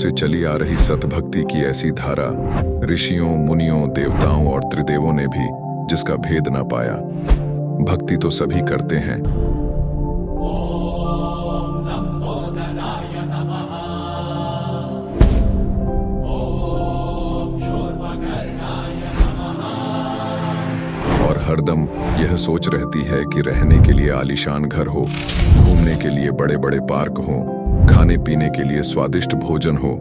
से चली आ रही सतभक्ति की ऐसी धारा ऋषियों, मुनियों, देवताओं और त्रिदेवों ने भी जिसका भेद ना पाया। भक्ति तो सभी करते हैं। और हरदम यह सोच रहती है कि रहने के लिए आलीशान घर हो, घूमने के लिए बड़े बड़े पार्क हो, खाने पीने के लिए स्वादिष्ट भोजन हो,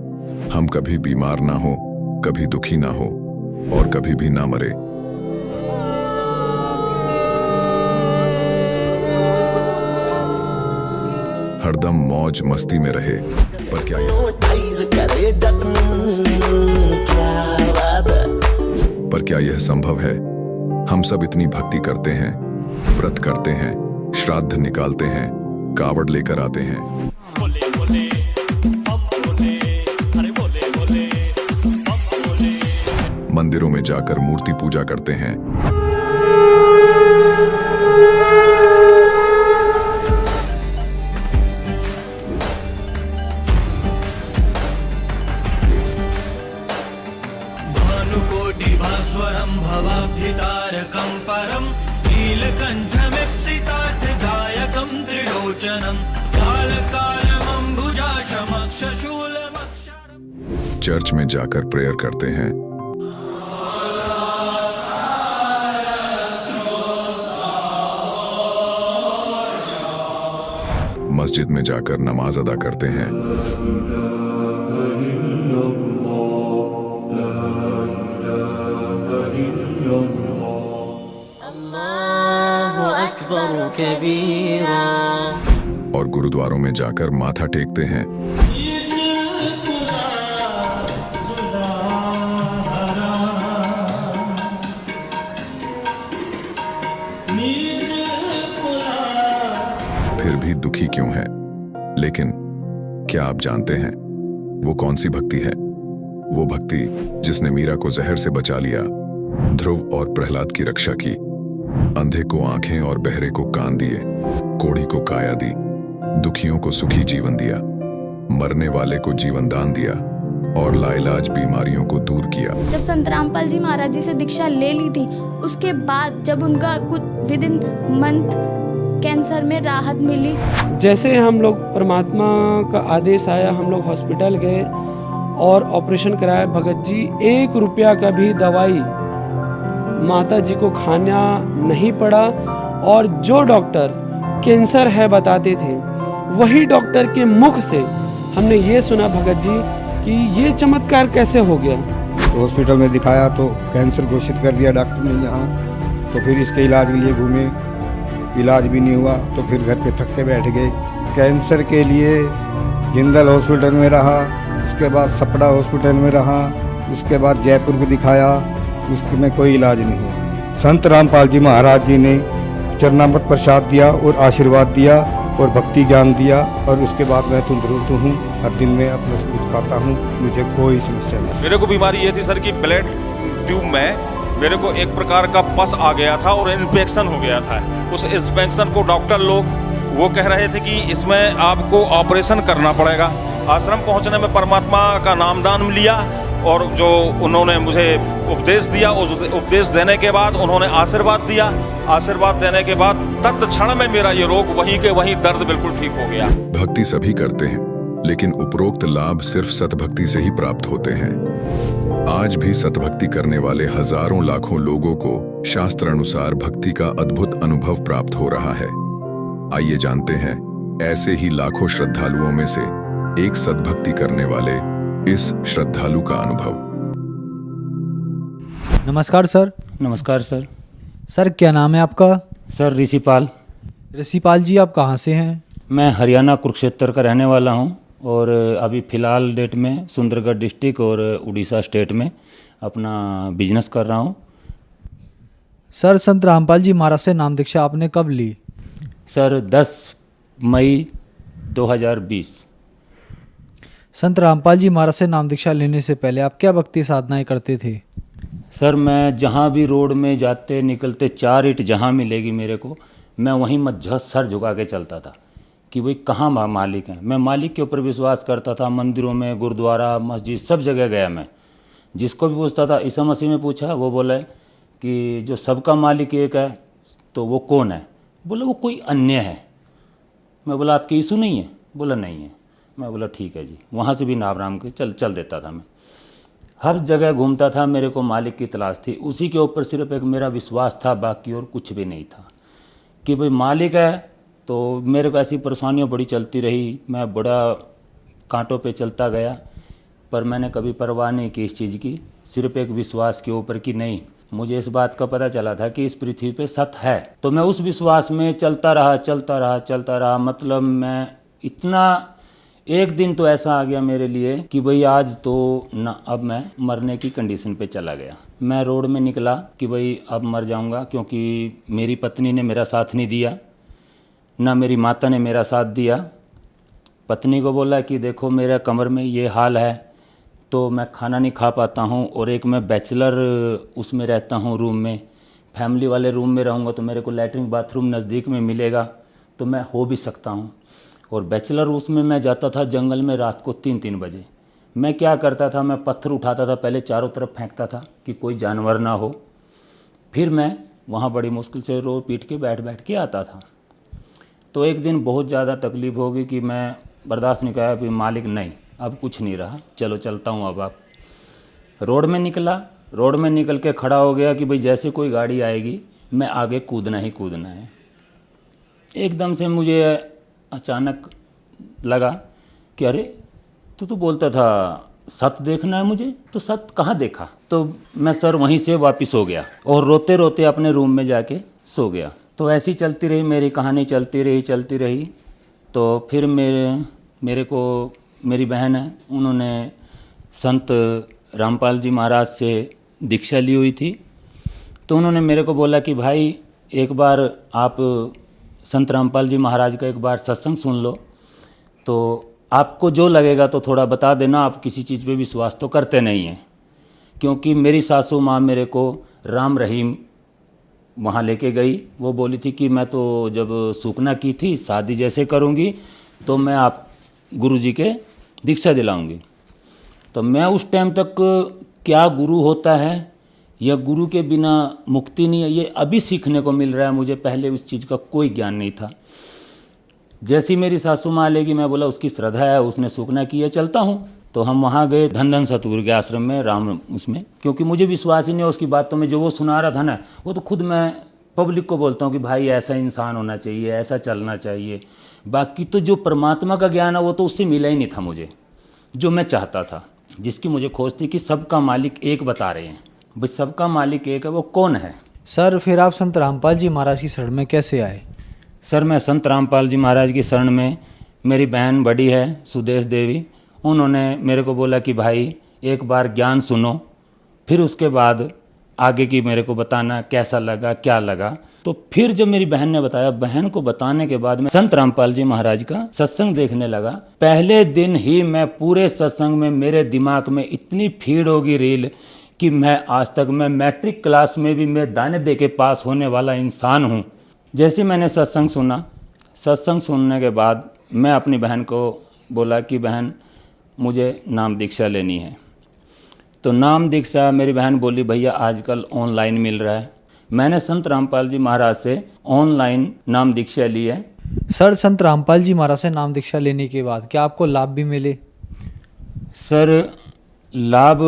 हम कभी बीमार ना हो, कभी दुखी ना हो और कभी भी ना मरे। हरदम मौज मस्ती में रहे। पर क्या यह संभव है? हम सब इतनी भक्ति करते हैं, व्रत करते हैं, श्राद्ध निकालते हैं, कावड़ लेकर आते हैं, मंदिरों में जाकर मूर्ति पूजा करते हैं, भानुकोटि भास्वरं भवाब्धितारकं परं नीलकण्ठमिप्सितार्थदायकं त्रिलोचनं कालकालमम्बुजाशमक्षशूलमक्षरम्। चर्च में जाकर प्रेयर करते हैं, मस्जिद में जाकर नमाज अदा करते हैं, अल्लाहु अकबर कबीरा, और गुरुद्वारों में जाकर माथा टेकते हैं। फिर भी दुखी क्यों है? लेकिन क्या आप जानते हैं वो कौन सी भक्ति है? वो भक्ति जिसने मीरा को जहर से बचा लिया, ध्रुव और प्रहलाद की रक्षा की, अंधे को आंखें और बहरे को कान दिए, कोढ़ी को काया दी, दुखियों को सुखी जीवन दिया, मरने वाले को जीवन दान दिया और लाइलाज बीमारियों को दूर किया। जब संत रामपाल जी महाराज जी से दीक्षा ले ली थी, उसके बाद जब उनका कुछ विद इन मंथ कैंसर में राहत मिली। जैसे हम लोग परमात्मा का आदेश आया, हम लोग हॉस्पिटल गए और ऑपरेशन कराया। भगत जी 1 रुपया का भी दवाई माता जी को खाना नहीं पड़ा, और जो डॉक्टर कैंसर है बताते थे, वही डॉक्टर के मुख से हमने ये सुना भगत जी कि ये चमत्कार कैसे हो गया। तो हॉस्पिटल में दिखाया तो कैंसर घोषित कर दिया डॉक्टर ने यहाँ। तो फिर इसके इलाज के लिए घूमे, इलाज भी नहीं हुआ, तो फिर घर पे थक के बैठ गए। कैंसर के लिए जिंदल हॉस्पिटल में रहा, उसके बाद सपड़ा हॉस्पिटल में रहा, उसके बाद जयपुर में दिखाया, उसमें कोई इलाज नहीं हुआ। संत रामपाल जी महाराज जी ने चरणामृत प्रसाद दिया और आशीर्वाद दिया और भक्ति ज्ञान दिया, और उसके बाद मैं तंदुरुस्त हूँ। हर दिन में अपना सब कुछ खाता हूँ, मुझे कोई समस्या नहीं। मेरे को बीमारी ये थी सर कि ब्लड ट्यूब में मेरे को एक प्रकार का पस आ गया था और इन्फेक्शन हो गया था। उस इन्फेक्शन को डॉक्टर लोग वो कह रहे थे कि इसमें आपको ऑपरेशन करना पड़ेगा। आश्रम पहुंचने में परमात्मा का नामदान लिया और जो उन्होंने मुझे उपदेश दिया, उस उपदेश देने के बाद उन्होंने आशीर्वाद दिया। आशीर्वाद देने के बाद तत्क्षण में मेरा ये रोग वहीं के वहीं दर्द बिल्कुल ठीक हो गया। भक्ति सभी करते हैं, लेकिन उपरोक्त लाभ सिर्फ सतभक्ति से ही प्राप्त होते हैं। आज भी सतभक्ति करने वाले हजारों लाखों लोगों को शास्त्र अनुसार भक्ति का अद्भुत अनुभव प्राप्त हो रहा है। आइए जानते हैं ऐसे ही लाखों श्रद्धालुओं में से एक सतभक्ति करने वाले इस श्रद्धालु का अनुभव। नमस्कार सर। नमस्कार सर। सर क्या नाम है आपका? सर ऋषिपाल। ऋषिपाल जी आप कहाँ से हैं? मैं हरियाणा कुरुक्षेत्र का रहने वाला हूँ और अभी फ़िलहाल डेट में सुंदरगढ़ डिस्ट्रिक्ट और उड़ीसा स्टेट में अपना बिजनेस कर रहा हूँ। सर संत रामपाल जी महाराज से नाम दीक्षा आपने कब ली? सर 10 मई 2020। संत रामपाल जी महाराज से नाम दीक्षा लेने से पहले आप क्या भक्ति साधनाएं करते थे? सर मैं जहाँ भी रोड में जाते निकलते 4 ईंट जहाँ मिलेगी मेरे को, मैं वहीं मध्य सर झुका के चलता था, कि भाई कहाँ मालिक हैं। मैं मालिक के ऊपर विश्वास करता था, मंदिरों में, गुरुद्वारा, मस्जिद, सब जगह गया मैं। जिसको भी पूछता था, ईसा मसीह में पूछा, वो बोला कि जो सबका मालिक एक है तो वो कौन है? बोला वो कोई अन्य है। मैं बोला आपके यीशु नहीं है? बोला नहीं है। मैं बोला ठीक है जी। वहाँ से भी नाम के चल देता था मैं। हर जगह घूमता था, मेरे को मालिक की तलाश थी। उसी के ऊपर सिर्फ एक मेरा विश्वास था, बाकी और कुछ भी नहीं था कि भाई मालिक है। तो मेरे को ऐसी परेशानियाँ बड़ी चलती रही, मैं बड़ा कांटों पे चलता गया, पर मैंने कभी परवाह नहीं की इस चीज़ की, सिर्फ एक विश्वास के ऊपर कि नहीं, मुझे इस बात का पता चला था कि इस पृथ्वी पे सत्य है। तो मैं उस विश्वास में चलता रहा। मतलब मैं इतना, एक दिन तो ऐसा आ गया मेरे लिए कि भाई आज तो ना, अब मैं मरने की कंडीशन पे चला गया। मैं रोड में निकला कि भाई अब मर जाऊंगा, क्योंकि मेरी पत्नी ने मेरा साथ नहीं दिया, ना मेरी माता ने मेरा साथ दिया। पत्नी को बोला कि देखो मेरा कमर में ये हाल है, तो मैं खाना नहीं खा पाता हूँ, और एक मैं बैचलर उसमें रहता हूँ रूम में, फैमिली वाले रूम में रहूँगा तो मेरे को लैट्रिन बाथरूम नज़दीक में मिलेगा तो मैं हो भी सकता हूँ। और बैचलर उसमें मैं जाता था जंगल में रात को 3-3 बजे। मैं क्या करता था, मैं पत्थर उठाता था, पहले चारों तरफ फेंकता था कि कोई जानवर ना हो, फिर मैं वहाँ बड़ी मुश्किल से रो पीट के बैठ के आता था। तो एक दिन बहुत ज़्यादा तकलीफ़ होगी कि मैं बर्दाश्त नहीं किया, फिर मालिक नहीं, अब कुछ नहीं रहा, चलो चलता हूँ। अब आप रोड में निकला, रोड में निकल के खड़ा हो गया कि भाई जैसे कोई गाड़ी आएगी मैं आगे कूदना ही कूदना है। एकदम से मुझे अचानक लगा कि अरे तू बोलता था सत्य देखना है मुझे, तो सत्य कहाँ देखा? तो मैं सर वहीं से वापस हो गया और रोते रोते अपने रूम में जाके सो गया। तो ऐसी चलती रही मेरी कहानी, चलती रही। तो फिर मेरे को मेरी बहन है, उन्होंने संत रामपाल जी महाराज से दीक्षा ली हुई थी। तो उन्होंने मेरे को बोला कि भाई एक बार आप संत रामपाल जी महाराज का एक बार सत्संग सुन लो, तो आपको जो लगेगा तो थोड़ा बता देना, आप किसी चीज़ पे विश्वास तो करते नहीं हैं। क्योंकि मेरी सासू माँ मेरे को राम रहीम वहाँ लेके गई, वो बोली थी कि मैं तो जब सूखना की थी शादी जैसे करूँगी तो मैं आप गुरुजी के दीक्षा दिलाऊंगी। तो मैं उस टाइम तक क्या गुरु होता है या गुरु के बिना मुक्ति नहीं है, ये अभी सीखने को मिल रहा है मुझे, पहले उस चीज़ का कोई ज्ञान नहीं था। जैसी मेरी सासू माँ लेगी, मैं बोला उसकी श्रद्धा है, उसने सूखना की है, चलता हूँ। तो हम वहाँ गए धन सतगुरु के आश्रम में, राम उसमें, क्योंकि मुझे विश्वास ही नहीं है उसकी बातों में। जो वो सुना रहा था ना, वो तो खुद मैं पब्लिक को बोलता हूँ कि भाई ऐसा इंसान होना चाहिए, ऐसा चलना चाहिए। बाकी तो जो परमात्मा का ज्ञान है वो तो उससे मिला ही नहीं था मुझे, जो मैं चाहता था, जिसकी मुझे खोज थी कि सबका मालिक एक बता रहे हैं। भाई सबका मालिक एक है, वो कौन है? सर फिर आप संत रामपाल जी महाराज की शरण में कैसे आए? सर मैं संत रामपाल जी महाराज की शरण में, मेरी बहन बड़ी है सुदेश देवी, उन्होंने मेरे को बोला कि भाई एक बार ज्ञान सुनो, फिर उसके बाद आगे की मेरे को बताना कैसा लगा क्या लगा। तो फिर जब मेरी बहन ने बताया, बहन को बताने के बाद मैं संत रामपाल जी महाराज का सत्संग देखने लगा। पहले दिन ही मैं पूरे सत्संग में मेरे दिमाग में इतनी फीड होगी रील कि मैं आज तक, मैं मैट्रिक क्लास में भी मैं दाने दे के पास होने वाला इंसान हूँ। जैसे मैंने सत्संग सुना, सत्संग सुनने के बाद मैं अपनी बहन को बोला कि बहन मुझे नाम दीक्षा लेनी है। तो नाम दीक्षा मेरी बहन बोली भैया आजकल ऑनलाइन मिल रहा है। मैंने संत रामपाल जी महाराज से ऑनलाइन नाम दीक्षा ली है। सर संत रामपाल जी महाराज से नाम दीक्षा लेने के बाद क्या आपको लाभ भी मिले? सर लाभ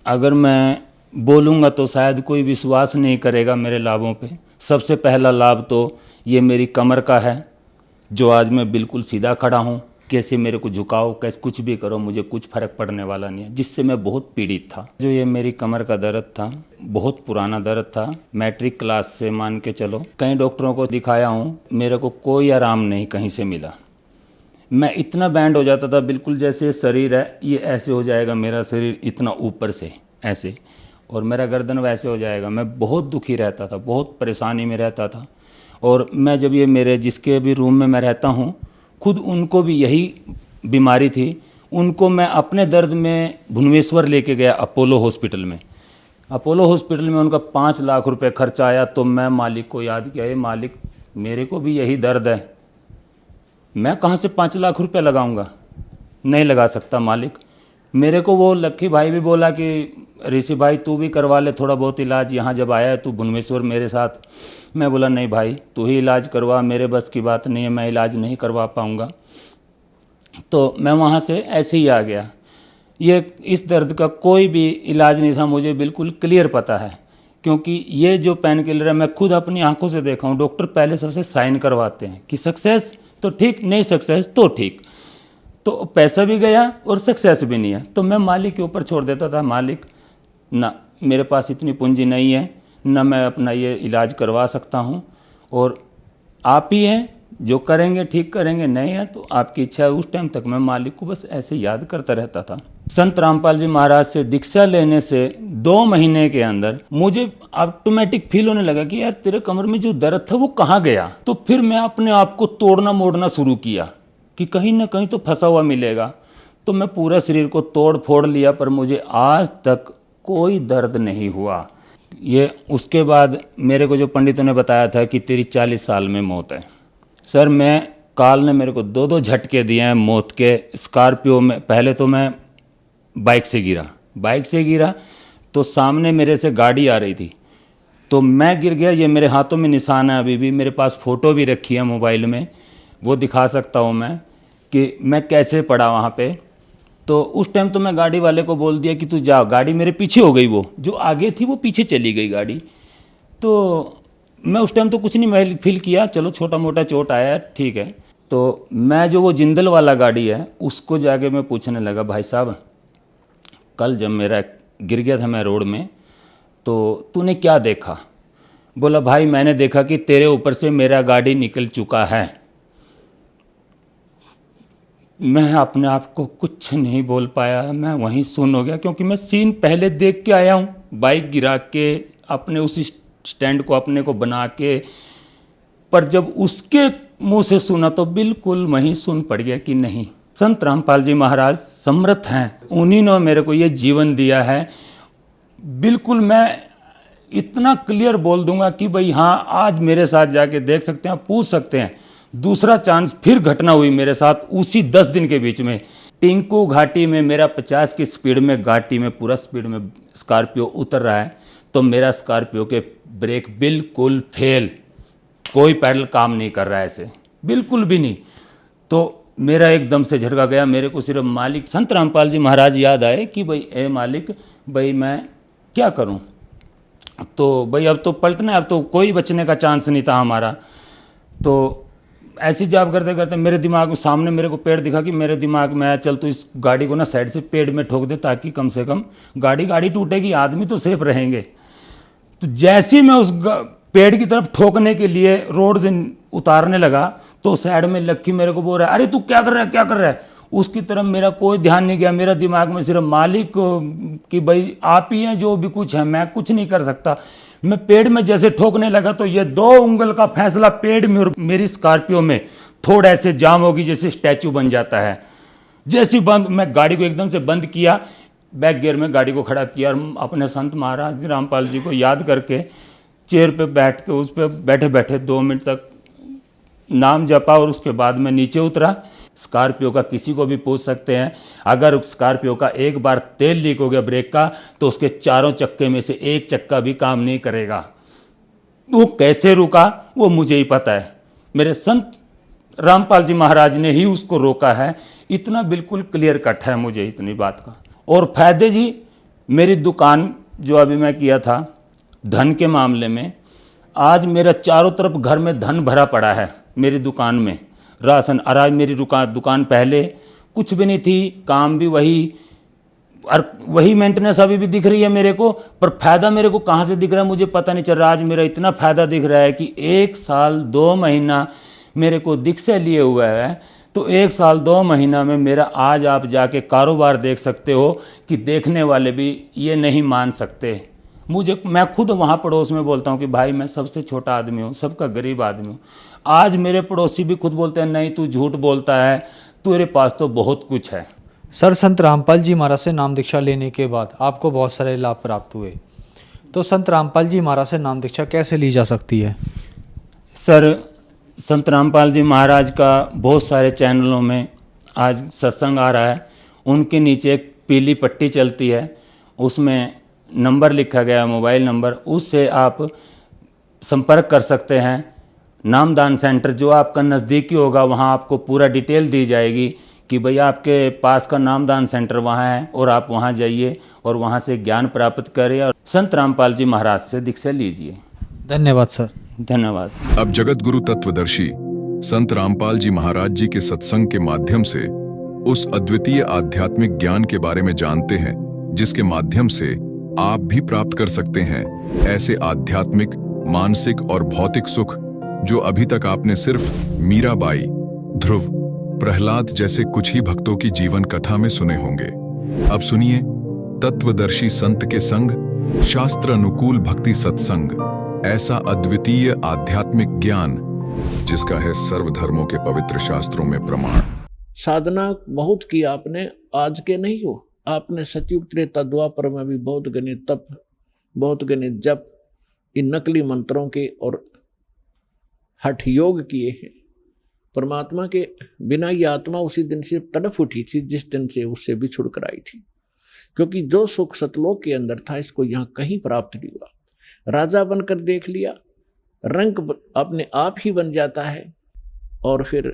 अगर मैं बोलूँगा तो शायद कोई विश्वास नहीं करेगा मेरे लाभों पे। सबसे पहला लाभ तो ये मेरी कमर का है, जो आज मैं बिल्कुल सीधा खड़ा हूँ। कैसे मेरे को झुकाओ, कैसे कुछ भी करो, मुझे कुछ फर्क पड़ने वाला नहीं है, जिससे मैं बहुत पीड़ित था। जो ये मेरी कमर का दर्द था, बहुत पुराना दर्द था, मैट्रिक क्लास से मान के चलो। कई डॉक्टरों को दिखाया हूँ, मेरे को कोई आराम नहीं कहीं से मिला। मैं इतना बैंड हो जाता था, बिल्कुल जैसे शरीर है ये ऐसे हो जाएगा, मेरा शरीर इतना ऊपर से ऐसे, और मेरा गर्दन वैसे हो जाएगा। मैं बहुत दुखी रहता था, बहुत परेशानी में रहता था। और मैं जब ये मेरे जिसके भी रूम में मैं रहता हूँ, खुद उनको भी यही बीमारी थी। उनको मैं अपने दर्द में भुवनेश्वर लेके गया, अपोलो हॉस्पिटल में। अपोलो हॉस्पिटल में उनका 5 लाख रुपए खर्चा आया। तो मैं मालिक को याद किया, ये मालिक मेरे को भी यही दर्द है, मैं कहाँ से 5 लाख रुपए लगाऊंगा? नहीं लगा सकता मालिक। मेरे को वो लक्की भाई भी बोला कि ऋषि भाई तू भी करवा ले थोड़ा बहुत इलाज, यहाँ जब आया है तू भुवनेश्वर मेरे साथ। मैं बोला नहीं भाई तू ही इलाज करवा, मेरे बस की बात नहीं है, मैं इलाज नहीं करवा पाऊँगा। तो मैं वहाँ से ऐसे ही आ गया। ये इस दर्द का कोई भी इलाज नहीं था, मुझे बिल्कुल क्लियर पता है, क्योंकि ये जो पेन किलर है मैं खुद अपनी आंखों से देखा हूँ। डॉक्टर पहले सबसे साइन करवाते हैं कि सक्सेस तो ठीक, नहीं सक्सेस तो ठीक। तो पैसा भी गया और सक्सेस भी नहीं है, तो मैं मालिक के ऊपर छोड़ देता था। मालिक ना मेरे पास इतनी पूंजी नहीं है, ना मैं अपना ये इलाज करवा सकता हूँ, और आप ही हैं जो करेंगे, ठीक करेंगे, नहीं है तो आपकी इच्छा है। उस टाइम तक मैं मालिक को बस ऐसे याद करता रहता था। संत रामपाल जी महाराज से दीक्षा लेने से 2 महीने के अंदर मुझे ऑटोमेटिक फील होने लगा कि यार तेरे कमर में जो दर्द था वो कहाँ गया। तो फिर मैं अपने आप को तोड़ना मोड़ना शुरू किया कि कहीं ना कहीं तो फंसा हुआ मिलेगा। तो मैं पूरा शरीर को तोड़ फोड़ लिया, पर मुझे आज तक कोई दर्द नहीं हुआ। ये उसके बाद मेरे को जो पंडितों ने बताया था कि तेरी 40 साल में मौत है। सर मैं काल ने मेरे को 2-2 झटके दिए हैं मौत के। स्कॉर्पियो में पहले तो मैं बाइक से गिरा तो सामने मेरे से गाड़ी आ रही थी तो मैं गिर गया। ये मेरे हाथों में निशान है, अभी भी मेरे पास फ़ोटो भी रखी है मोबाइल में, वो दिखा सकता हूँ मैं कि मैं कैसे पड़ा वहाँ पे। तो उस टाइम तो मैं गाड़ी वाले को बोल दिया कि तू जा, गाड़ी मेरे पीछे हो गई, वो जो आगे थी वो पीछे चली गई गाड़ी। तो मैं उस टाइम तो कुछ नहीं फील किया, चलो छोटा मोटा चोट आया ठीक है। तो मैं जो वो जिंदल वाला गाड़ी है उसको जाके मैं पूछने लगा, भाई साहब कल जब मेरा गिर गया था मैं रोड में तो तूने क्या देखा? बोला भाई मैंने देखा कि तेरे ऊपर से मेरा गाड़ी निकल चुका है। मैं अपने आप को कुछ नहीं बोल पाया, मैं वहीं सुन हो गया, क्योंकि मैं सीन पहले देख के आया हूँ, बाइक गिरा के अपने उस स्टैंड को अपने को बना के। पर जब उसके मुंह से सुना तो बिल्कुल वहीं सुन पड़ गया कि नहीं, संत रामपाल जी महाराज समर्थ हैं, उन्हीं ने मेरे को ये जीवन दिया है। बिल्कुल मैं इतना क्लियर बोल दूंगा कि भाई हाँ आज मेरे साथ जाके देख सकते हैं, पूछ सकते हैं। दूसरा चांस फिर घटना हुई मेरे साथ उसी 10 दिन के बीच में। टिंकू घाटी में मेरा 50 की स्पीड में घाटी में पूरा स्पीड में स्कॉर्पियो उतर रहा है, तो मेरा स्कॉर्पियो के ब्रेक बिल्कुल फेल, कोई पैडल काम नहीं कर रहा है ऐसे, बिल्कुल भी नहीं। तो मेरा एकदम से झटका गया। मेरे को सिर्फ मालिक संत रामपाल जी महाराज याद आए कि भाई ए मालिक, भाई मैं क्या करूं? तो भाई अब तो पलटना है, अब तो कोई बचने का चांस नहीं था हमारा। तो ऐसी जाप करते करते मेरे दिमाग में सामने मेरे को पेड़ दिखा कि मेरे दिमाग में आया चल तो इस गाड़ी को ना साइड से पेड़ में ठोक दे, ताकि कम से कम गाड़ी टूटेगी, आदमी तो सेफ रहेंगे। तो जैसे ही मैं उस पेड़ की तरफ ठोकने के लिए रोड से उतारने लगा तो साइड में लक्की मेरे को बोल रहा है, अरे तू क्या कर रहा है? उसकी तरफ मेरा कोई ध्यान नहीं गया। मेरा दिमाग में सिर्फ मालिक कि भाई आप ही हैं, जो भी कुछ है मैं कुछ नहीं कर सकता। मैं पेड़ में जैसे ठोकने लगा तो ये 2 उंगल का फैसला पेड़ में और मेरी स्कॉर्पियो में थोड़ा ऐसे जाम होगी, जैसे स्टैचू बन जाता है। जैसे बंद, मैं गाड़ी को एकदम से बंद किया, बैक गियर में गाड़ी को खड़ा किया और अपने संत महाराज रामपाल जी को याद करके चेयर पे बैठ के उस पर बैठे बैठे 2 मिनट तक नाम जपा और उसके बाद मैं नीचे उतरा। स्कॉर्पियो का किसी को भी पूछ सकते हैं, अगर स्कॉर्पियो का एक बार तेल लीक हो गया ब्रेक का तो उसके 4 चक्के में से 1 चक्का भी काम नहीं करेगा। वो कैसे रुका वो मुझे ही पता है, मेरे संत रामपाल जी महाराज ने ही उसको रोका है। इतना बिल्कुल क्लियर कट है मुझे इतनी बात का। और फायदे जी, मेरी दुकान जो अभी मैं किया था धन के मामले में, आज मेरा चारों तरफ घर में धन भरा पड़ा है। मेरी दुकान में राशन अनाज, मेरी दुकान पहले कुछ भी नहीं थी, काम भी वही और वही मेंटेनेंस अभी भी दिख रही है मेरे को, पर फायदा मेरे को कहाँ से दिख रहा है मुझे पता नहीं चल रहा। आज मेरा इतना फायदा दिख रहा है कि 1 साल 2 महीना मेरे को दीक्षा लिए हुआ है, तो 1 साल 2 महीना में मेरा आज आप जाके कारोबार देख सकते हो कि देखने वाले भी ये नहीं मान सकते मुझे। मैं खुद वहाँ पड़ोस में बोलता हूँ कि भाई मैं सबसे छोटा आदमी हूँ, सबका गरीब आदमी हूँ। आज मेरे पड़ोसी भी खुद बोलते हैं नहीं तू झूठ बोलता है, तेरे पास तो बहुत कुछ है। सर, संत रामपाल जी महाराज से नाम दीक्षा लेने के बाद आपको बहुत सारे लाभ प्राप्त हुए, तो संत रामपाल जी महाराज से नाम दीक्षा कैसे ली जा सकती है? सर, संत रामपाल जी महाराज का बहुत सारे चैनलों में आज सत्संग आ रहा है। उनके नीचे एक पीली पट्टी चलती है, उसमें नंबर लिखा गया, मोबाइल नंबर, उससे आप संपर्क कर सकते हैं। नामदान सेंटर जो आपका नज़दीकी होगा वहाँ आपको पूरा डिटेल दी जाएगी कि भैया आपके पास का नामदान सेंटर वहाँ है और आप वहाँ जाइए और वहाँ से ज्ञान प्राप्त करें और संत रामपाल जी महाराज से दीक्षा लीजिए। धन्यवाद सर। धन्यवाद। अब जगत गुरु तत्वदर्शी संत रामपाल जी महाराज जी के सत्संग के माध्यम से उस अद्वितीय आध्यात्मिक ज्ञान के बारे में जानते हैं जिसके माध्यम से आप भी प्राप्त कर सकते हैं ऐसे आध्यात्मिक, मानसिक और भौतिक सुख जो अभी तक आपने सिर्फ मीराबाई, ध्रुव, प्रहलाद जैसे कुछ ही भक्तों की जीवन कथा में सुने होंगे। अब सुनिए तत्वदर्शी संत के संग शास्त्र अनुकूल भक्ति सत्संग, ऐसा अद्वितीय आध्यात्मिक ज्ञान जिसका है सर्वधर्मों के पवित्र शास्त्रों में प्रमाण। साधना बहुत की आपने, आज के नहीं हो, आपने सतयुग त्रेता द्वापर में भी बहुत गणे तप, बहुत गणे जप, इन नकली मंत्रों के और हठ योग किए हैं। परमात्मा के बिना ये आत्मा उसी दिन से तड़फ उठी थी जिस दिन से उससे बिछुड़ कर आई थी, क्योंकि जो सुख सतलोक के अंदर था इसको यहाँ कहीं प्राप्त नहीं हुआ। राजा बनकर देख लिया, रंग अपने आप ही बन जाता है, और फिर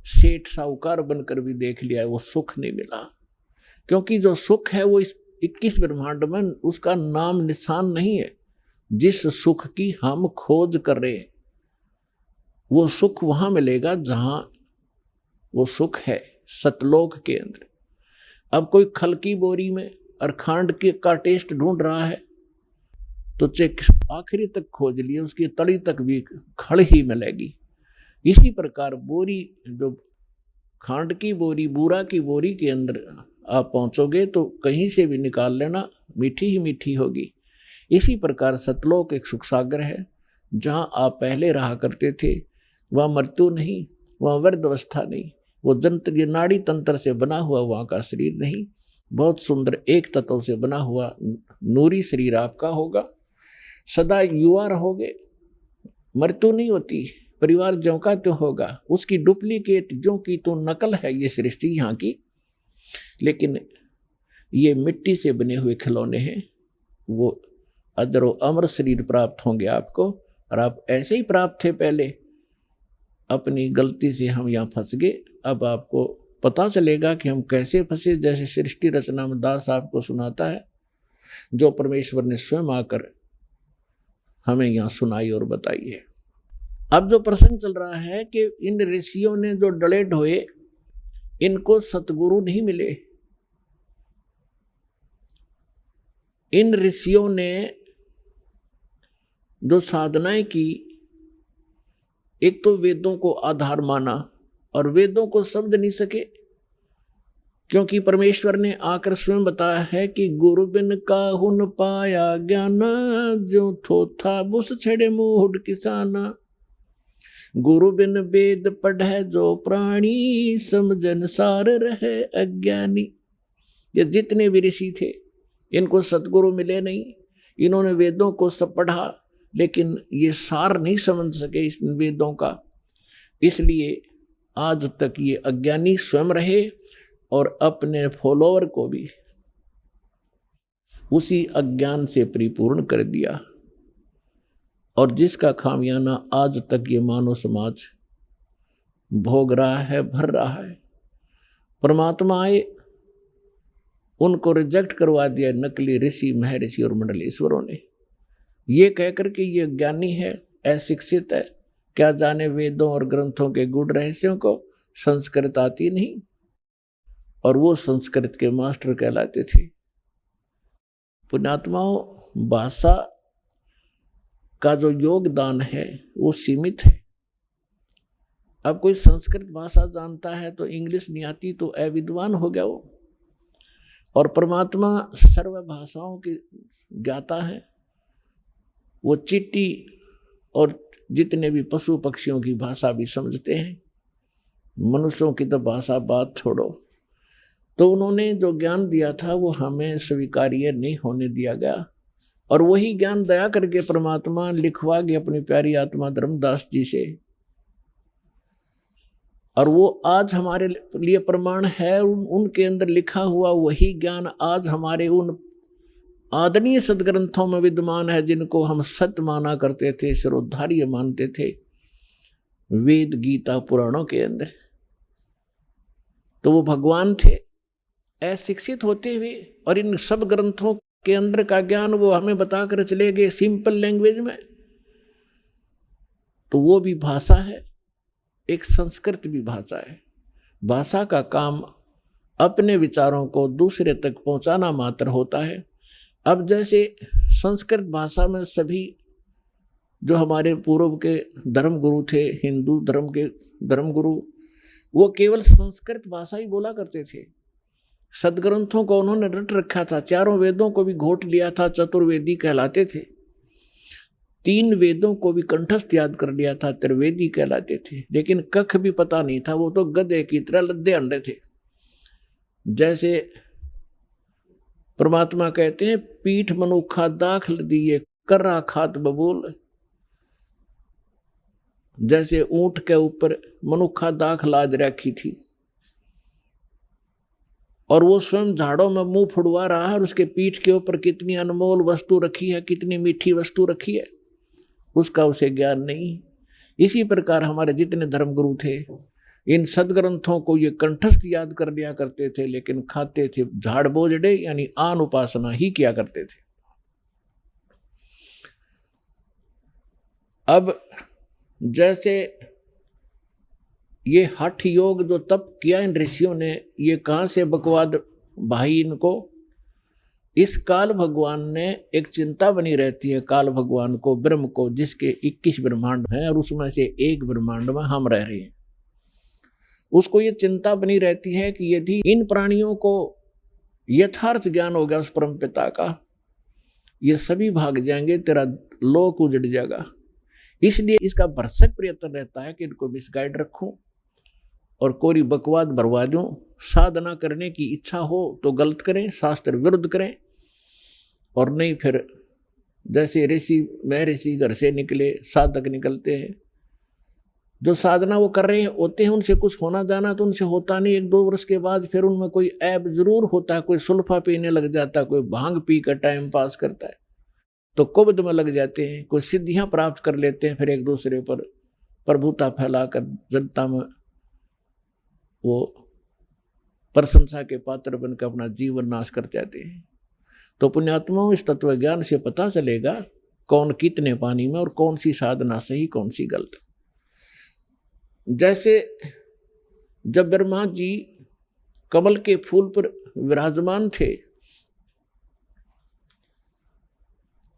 सेठ साहूकार बनकर भी देख लिया, वो सुख नहीं मिला। क्योंकि जो सुख है वो इस 21 ब्रह्मांड में उसका नाम निशान नहीं है। जिस सुख की हम खोज कर रहे हैं वो सुख वहां मिलेगा जहां वो सुख है, सतलोक के अंदर। अब कोई खल की बोरी में और खांड का टेस्ट ढूंढ रहा है तो चेक आखिरी तक खोज लिए, उसकी तली तक भी खड़ ही मिलेगी। इसी प्रकार बोरी, जो खांड की बोरी, बूरा की बोरी के अंदर आप पहुंचोगे तो कहीं से भी निकाल लेना, मीठी ही मीठी होगी। इसी प्रकार सतलोक एक सुख सागर है जहां आप पहले रहा करते थे। वह मृत्यु नहीं, वह वृद्ध अवस्था नहीं, वो जंत्र, ये नाड़ी तंत्र से बना हुआ वहाँ का शरीर नहीं, बहुत सुंदर एक तत्व से बना हुआ नूरी शरीर आपका होगा। सदा युवा रहोगे, मृत्यु नहीं होती, परिवार ज्यों का त्यों होगा, उसकी डुप्लीकेट ज्यों की तो नकल है ये सृष्टि यहाँ की। लेकिन ये मिट्टी से बने हुए खिलौने हैं, वो अजरो अमर शरीर प्राप्त होंगे आपको। और आप ऐसे ही प्राप्त थे पहले, अपनी गलती से हम यहाँ फंस गए। अब आपको पता चलेगा कि हम कैसे फंसे, जैसे सृष्टि रचना में दास आपको सुनाता है, जो परमेश्वर ने स्वयं आकर हमें यहाँ सुनाई और बताई है। अब जो प्रसंग चल रहा है कि इन ऋषियों ने जो डले ढोए, इनको सतगुरु नहीं मिले। इन ऋषियों ने जो साधनाएं की, एक तो वेदों को आधार माना और वेदों को समझ नहीं सके, क्योंकि परमेश्वर ने आकर स्वयं बताया है कि गुरु बिन काहुन पाया ज्ञान, जो थोथा बुस छेड़े मुहुड किसाना। गुरु बिन वेद पढ़े जो प्राणी, समझन सार रहे अज्ञानी। ये जितने भी ऋषि थे इनको सतगुरु मिले नहीं। इन्होंने वेदों को सब पढ़ा लेकिन ये सार नहीं समझ सके इस वेदों का, इसलिए आज तक ये अज्ञानी स्वयं रहे और अपने फॉलोअर को भी उसी अज्ञान से परिपूर्ण कर दिया। और जिसका खामियाना आज तक ये मानव समाज भोग रहा है, भर रहा है। परमात्मा आए, उनको रिजेक्ट करवा दिया नकली ऋषि, महर्षि और मंडलेश्वरों ने, ये कहकर के ये ज्ञानी है, अशिक्षित है, क्या जाने वेदों और ग्रंथों के गूढ़ रहस्यों को, संस्कृत आती नहीं। और वो संस्कृत के मास्टर कहलाते थे। पुण्यात्माओं, भाषा का जो योगदान है वो सीमित है। अब कोई संस्कृत भाषा जानता है तो इंग्लिश नहीं आती तो अविद्वान हो गया वो। और परमात्मा सर्व भाषाओं की ज्ञाता है। वो चींटी और जितने भी पशु पक्षियों की भाषा भी समझते हैं, मनुष्यों की तो भाषा बात छोड़ो। तो उन्होंने जो ज्ञान दिया था वो हमें स्वीकार्य नहीं होने दिया गया। और वही ज्ञान दया करके परमात्मा लिखवा गए अपनी प्यारी आत्मा धर्मदास जी से और वो आज हमारे लिए प्रमाण है। उनके अंदर लिखा हुआ वही ज्ञान आज हमारे उन आदरणीय सदग्रंथों में विद्यमान है जिनको हम सत्य माना करते थे, सर्वोद्धार्य मानते थे, वेद गीता पुराणों के अंदर। तो वो भगवान थे अशिक्षित होते हुए, और इन सब ग्रंथों के अंदर का ज्ञान वो हमें बताकर चले गए सिंपल लैंग्वेज में। तो वो भी भाषा है, एक संस्कृत भी भाषा है। भाषा का काम अपने विचारों को दूसरे तक पहुंचाना मात्र होता है। अब जैसे संस्कृत भाषा में सभी जो हमारे पूर्व के धर्मगुरु थे, हिंदू धर्म के धर्मगुरु, वो केवल संस्कृत भाषा ही बोला करते थे। सदग्रंथों को उन्होंने रट रखा था, चारों वेदों को भी घोट लिया था, चतुर्वेदी कहलाते थे। 3 वेदों को भी कंठस्थ याद कर लिया था, त्रिवेदी कहलाते थे। लेकिन कख भी पता नहीं था, वो तो गधे की तरह लद्दे अंडे थे। जैसे परमात्मा कहते हैं, पीठ मनुखा दाखल दिए कर्रा खात बबूल। जैसे ऊंट के ऊपर मनुखा दाख लाद रखी थी और वो स्वयं झाड़ों में मुंह फुड़वा रहा है, और उसके पीठ के ऊपर कितनी अनमोल वस्तु रखी है, कितनी मीठी वस्तु रखी है, उसका उसे ज्ञान नहीं। इसी प्रकार हमारे जितने धर्मगुरु थे, इन सदग्रंथों को ये कंठस्थ याद कर लिया करते थे, लेकिन खाते थे झाड़ बोझड़े, यानी आन उपासना ही किया करते थे। अब जैसे ये हठ योग जो तप किया इन ऋषियों ने, ये कहाँ से बकवाद भाई इनको। इस काल भगवान ने एक चिंता बनी रहती है काल भगवान को, ब्रह्म को, जिसके 21 ब्रह्मांड हैं और उसमें से एक ब्रह्मांड में हम रह रहे हैं। उसको ये चिंता बनी रहती है कि यदि इन प्राणियों को यथार्थ ज्ञान हो गया उस परम पिता का, ये सभी भाग जाएंगे, तेरा लोक उजड़ जाएगा। इसलिए इसका भरसक प्रयत्न रहता है कि इनको मिसगाइड रखूं और कोई बकवाद भरवा दूं। साधना करने की इच्छा हो तो गलत करें, शास्त्र विरुद्ध करें, और नहीं फिर जैसे ऋषि महर्षि घर से निकले साधक निकलते हैं, जो साधना वो कर रहे होते हैं उनसे कुछ होना जाना तो उनसे होता नहीं। 1-2 वर्ष के बाद फिर उनमें कोई ऐब जरूर होता है, कोई सुल्फा पीने लग जाता है, कोई भांग पी कर टाइम पास करता है तो कुब्द में लग जाते हैं, कोई सिद्धियां प्राप्त कर लेते हैं, फिर एक दूसरे पर प्रभुता फैलाकर जनता में वो प्रशंसा के पात्र बनकर अपना जीवन नाश कर जाते हैं। तो पुण्यात्माओं, इस तत्व ज्ञान से पता चलेगा कौन कितने पानी में और कौन सी साधना सही कौन सी गलत। जैसे जब ब्रह्मा जी कमल के फूल पर विराजमान थे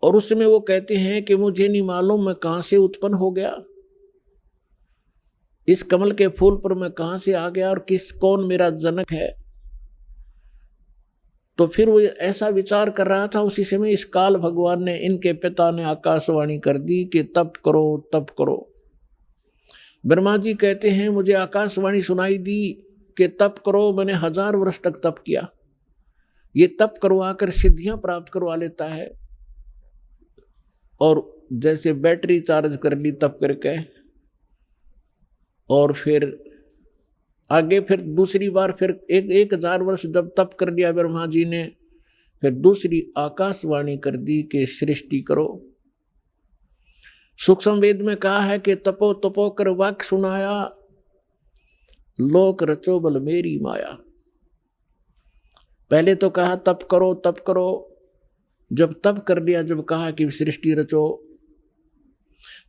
और उस समय वो कहते हैं कि मुझे नहीं मालूम मैं कहां से उत्पन्न हो गया, इस कमल के फूल पर मैं कहां से आ गया और कौन मेरा जनक है। तो फिर वो ऐसा विचार कर रहा था, उसी समय इस काल भगवान ने, इनके पिता ने आकाशवाणी कर दी कि तप करो तप करो। ब्रह्मा जी कहते हैं मुझे आकाशवाणी सुनाई दी कि तप करो, मैंने 1000 वर्ष तक तप किया। ये तप करवाकर सिद्धियां प्राप्त करवा लेता है, और जैसे बैटरी चार्ज कर ली तप करके, और फिर आगे फिर दूसरी बार फिर 1000 वर्ष जब तप कर लिया ब्रह्मा जी ने, फिर दूसरी आकाशवाणी कर दी कि सृष्टि करो। सूक्ष्म वेद में कहा है कि तपो तपो कर वाक्य सुनाया, लोक रचो बल मेरी माया। पहले तो कहा तप करो तप करो, जब तप कर लिया, जब कहा कि सृष्टि रचो,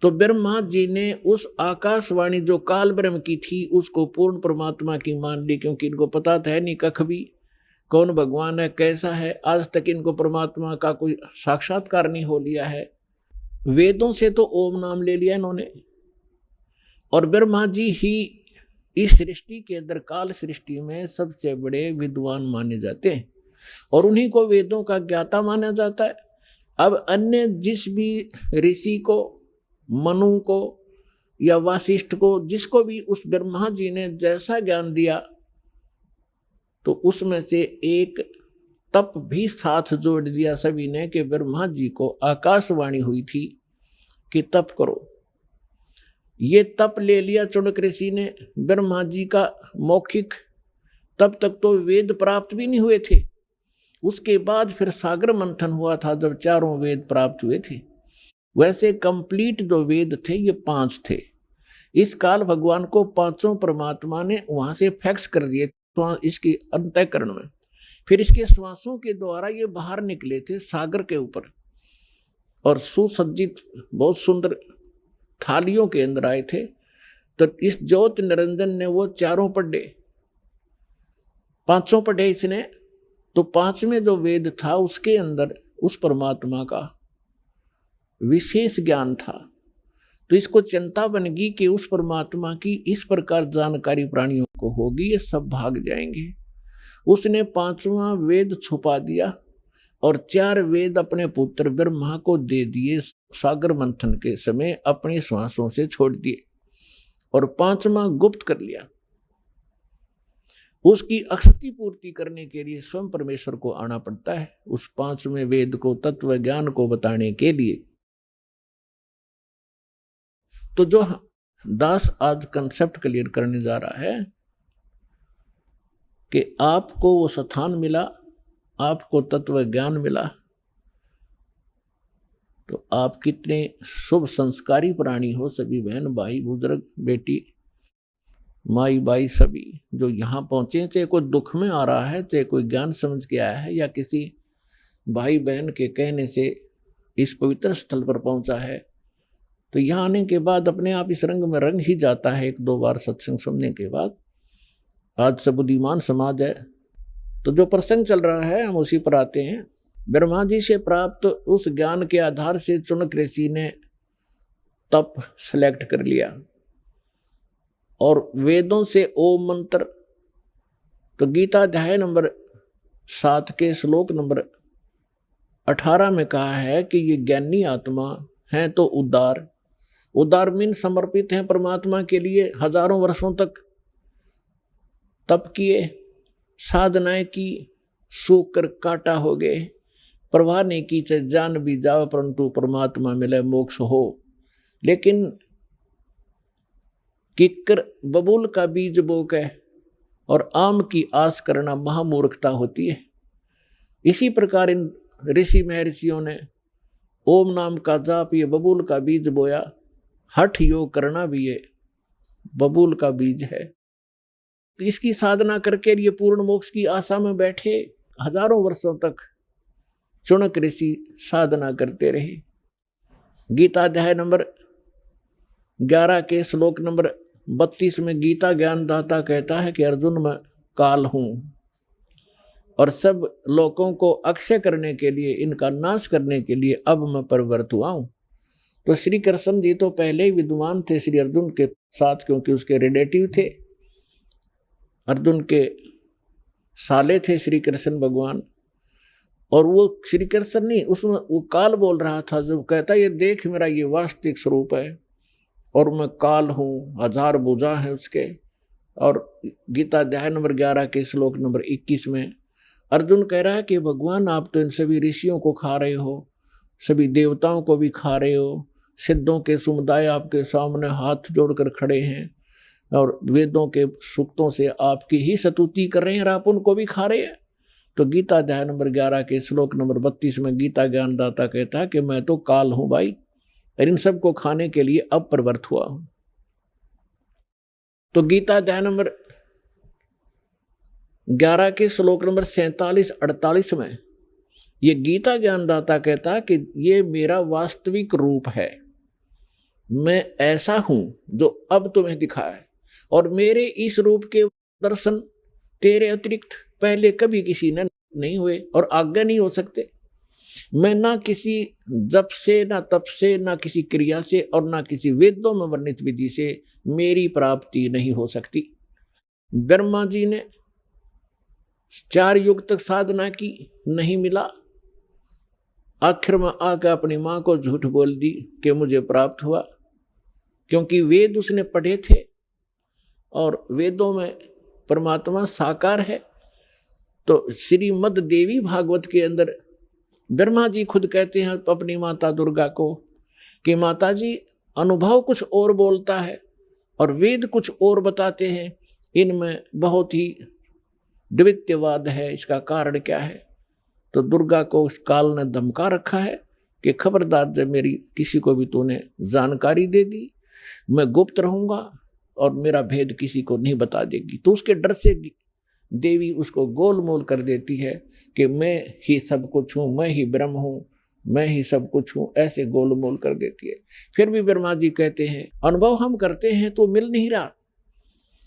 तो ब्रह्मा जी ने उस आकाशवाणी जो काल ब्रह्म की थी उसको पूर्ण परमात्मा की मान ली, क्योंकि इनको पता था नहीं कख भी कौन भगवान है कैसा है। आज तक इनको परमात्मा का कोई साक्षात्कार नहीं हो लिया है। वेदों से तो ओम नाम ले लिया इन्होंने, और ब्रह्मा जी ही इस सृष्टि के अंदर काल सृष्टि में सबसे बड़े विद्वान माने जाते हैं, और उन्हीं को वेदों का ज्ञाता माना जाता है। अब अन्य जिस भी ऋषि को, मनु को या वासिष्ठ को, जिसको भी उस ब्रह्मा जी ने जैसा ज्ञान दिया, तो उसमें से एक तप भी साथ जोड़ दिया सभी ने कि ब्रह्मा जी को आकाशवाणी हुई थी कि तप करो। ये तप ले लिया चुनक ऋषि ने ब्रह्मा जी का मौखिक, तब तक तो वेद प्राप्त भी नहीं हुए थे। उसके बाद फिर सागर मंथन हुआ था जब चारों वेद प्राप्त हुए थे। वैसे कंप्लीट जो वेद थे ये 5 थे। इस काल भगवान को 5 परमात्मा ने वहां से फैक्स कर दिए इसकी अंतःकरण में। फिर इसके श्वासों के द्वारा ये बाहर निकले थे सागर के ऊपर और सुसज्जित बहुत सुंदर थालियों के अंदर आए थे। तो इस ज्योत निरंजन ने वो चारों पढ़े, 5 पढ़े इसने। तो 5वें जो वेद था उसके अंदर उस परमात्मा का विशेष ज्ञान था। तो इसको चिंता बन गई कि उस परमात्मा की इस प्रकार जानकारी प्राणियों को होगी, ये सब भाग जाएंगे। उसने 5वां वेद छुपा दिया और 4 वेद अपने पुत्र ब्रह्मा को दे दिए। सागर मंथन के समय अपनी श्वासों से छोड़ दिए और 5वां गुप्त कर लिया। उसकी अक्षति पूर्ति करने के लिए स्वयं परमेश्वर को आना पड़ता है उस 5वें वेद को, तत्व ज्ञान को बताने के लिए। तो जो दास आज कंसेप्ट क्लियर करने जा रहा है कि आपको वो स्थान मिला, आपको तत्व ज्ञान मिला, तो आप कितने शुभ संस्कारी प्राणी हो। सभी बहन भाई बुजुर्ग बेटी माई बाई सभी जो यहाँ पहुंचे, चाहे कोई दुख में आ रहा है, चाहे कोई ज्ञान समझ के आया है, या किसी भाई बहन के कहने से इस पवित्र स्थल पर पहुंचा है, तो यहाँ आने के बाद अपने आप इस रंग में रंग ही जाता है 1-2 बार सत्संग सुनने के बाद। आज सब बुद्धिमान समाज है। तो जो प्रसंग चल रहा है हम उसी पर आते हैं। ब्रह्मा जी से प्राप्त उस ज्ञान के आधार से चुनक ऋषि ने तप सेलेक्ट कर लिया और वेदों से ओम मंत्र। तो गीता अध्याय नंबर 7 के श्लोक नंबर 18 में कहा है कि ये ज्ञानी आत्मा है तो उदार मीन समर्पित हैं परमात्मा के लिए। हजारों वर्षों तक तप किए, साधनाएं की, सूख कर काटा हो गए, प्रवाह नहीं की, चाहे जान भी जाओ परंतु परमात्मा मिले मोक्ष हो। लेकिन किक्कर बबूल का बीज बो के और आम की आस करना महामूर्खता होती है। इसी प्रकार इन ऋषि महर्षियों ने ओम नाम का जाप ये बबूल का बीज बोया, हठ योग करना भी ये बबूल का बीज है। तो इसकी साधना करके ये पूर्ण मोक्ष की आशा में बैठे हजारों वर्षों तक चुनक ऋषि साधना करते रहे। गीता अध्याय नंबर 11 के श्लोक नंबर 32 में गीता ज्ञानदाता कहता है कि अर्जुन मैं काल हूं और सब लोगों को अक्षय करने के लिए, इनका नाश करने के लिए अब मैं प्रवृत्त हुआ हूं। तो श्री कृष्ण जी तो पहले ही विद्वान थे श्री अर्जुन के साथ, क्योंकि उसके रिलेटिव थे, अर्जुन के साले थे श्री कृष्ण भगवान। और वो श्री कृष्ण नहीं, उसमें वो काल बोल रहा था जब कहता ये देख मेरा ये वास्तविक स्वरूप है और मैं काल हूँ, 1000 भुजा है उसके। और गीता अध्याय नंबर 11 के श्लोक नंबर 21 में अर्जुन कह रहा है कि भगवान आप तो इन सभी ऋषियों को खा रहे हो, सभी देवताओं को भी खा रहे हो, सिद्धों के समुदाय आपके सामने हाथ जोड़कर खड़े हैं और वेदों के सूक्तों से आपकी ही स्तुति कर रहे हैं और आप उनको भी खा रहे हैं। तो गीता अध्याय नंबर 11 के श्लोक नंबर 32 में गीता ज्ञानदाता कहता है कि मैं तो काल हूं भाई और इन सबको खाने के लिए अब प्रवृत्त हुआ हूं। तो गीता अध्याय नंबर 11 के श्लोक नंबर 47-48 में ये गीता ज्ञानदाता कहता है कि ये मेरा वास्तविक रूप है, मैं ऐसा हूं जो अब तुम्हें दिखा है और मेरे इस रूप के दर्शन तेरे अतिरिक्त पहले कभी किसी ने नहीं हुए और आगे नहीं हो सकते। मैं ना किसी जप से, ना तप से, ना किसी क्रिया से और ना किसी वेदों में वर्णित विधि से मेरी प्राप्ति नहीं हो सकती। ब्रह्मा जी ने 4 युग तक साधना की, नहीं मिला। आखिर में आकर अपनी माँ को झूठ बोल दी कि मुझे प्राप्त हुआ, क्योंकि वेद उसने पढ़े थे और वेदों में परमात्मा साकार है। तो श्रीमद् देवी भागवत के अंदर ब्रह्मा जी खुद कहते हैं अपनी माता दुर्गा को कि माता जी अनुभव कुछ और बोलता है और वेद कुछ और बताते हैं। इनमें बहुत ही द्वितीयवाद है। इसका कारण क्या है? तो दुर्गा को उस काल ने धमका रखा है कि खबरदार, जब मेरी किसी को भी तूने जानकारी दे दी, मैं गुप्त रहूंगा और मेरा भेद किसी को नहीं बता देगी। तो उसके डर से देवी उसको गोलमोल कर देती है कि मैं ही सब कुछ हूँ, मैं ही ब्रह्म हूँ, मैं ही सब कुछ हूँ, ऐसे गोलमोल कर देती है। फिर भी ब्रह्मा जी कहते हैं अनुभव हम करते हैं तो मिल नहीं रहा,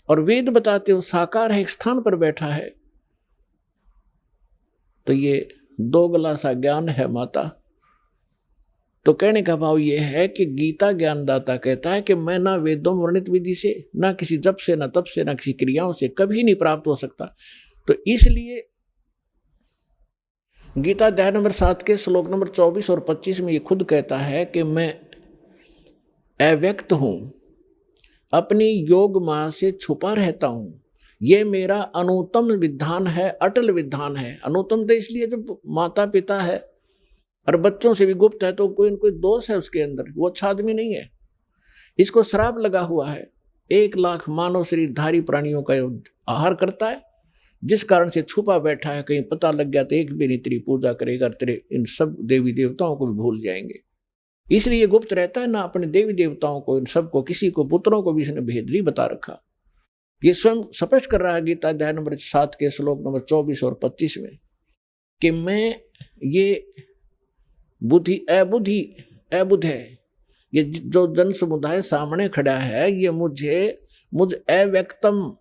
और वेद बताते हो साकार है, एक स्थान पर बैठा है। तो ये दोगला सा ज्ञान है माता। तो कहने का भाव ये है कि गीता ज्ञानदाता कहता है कि मैं ना वेदों में वर्णित विधि से, ना किसी जप से, ना तप से, ना किसी क्रियाओं से कभी नहीं प्राप्त हो सकता। तो इसलिए गीता अध्याय नंबर 7 के श्लोक नंबर 24 और 25 में ये खुद कहता है कि मैं अव्यक्त हूं, अपनी योग माया से छुपा रहता हूं। ये मेरा अनुत्तम विधान है, अटल विधान है। अनुत्तम तो इसलिए जब माता पिता है और बच्चों से भी गुप्त है, तो कोई न कोई दोष है उसके अंदर, वो अच्छा आदमी नहीं है। इसको श्राप लगा हुआ है। 1 लाख मानव शरीरधारी प्राणियों का आहार करता है, जिस कारण से छुपा बैठा है। कहीं पता लग गया तो एक भी नहीं तेरी पूजा करेगा, तेरे इन सब देवी देवताओं को भी भूल जाएंगे। इसलिए गुप्त रहता है, ना अपने देवी देवताओं को, इन सबको, किसी को, पुत्रों को भी इसने भेद नहीं बता रखा। ये स्वयं स्पष्ट कर रहा है गीता अध्याय नंबर 7 के श्लोक नंबर 24 और 25 में कि मैं ये अबुद्ध है। ये जो जन समुदाय सामने खड़ा है, ये मुझ अव्यक्तम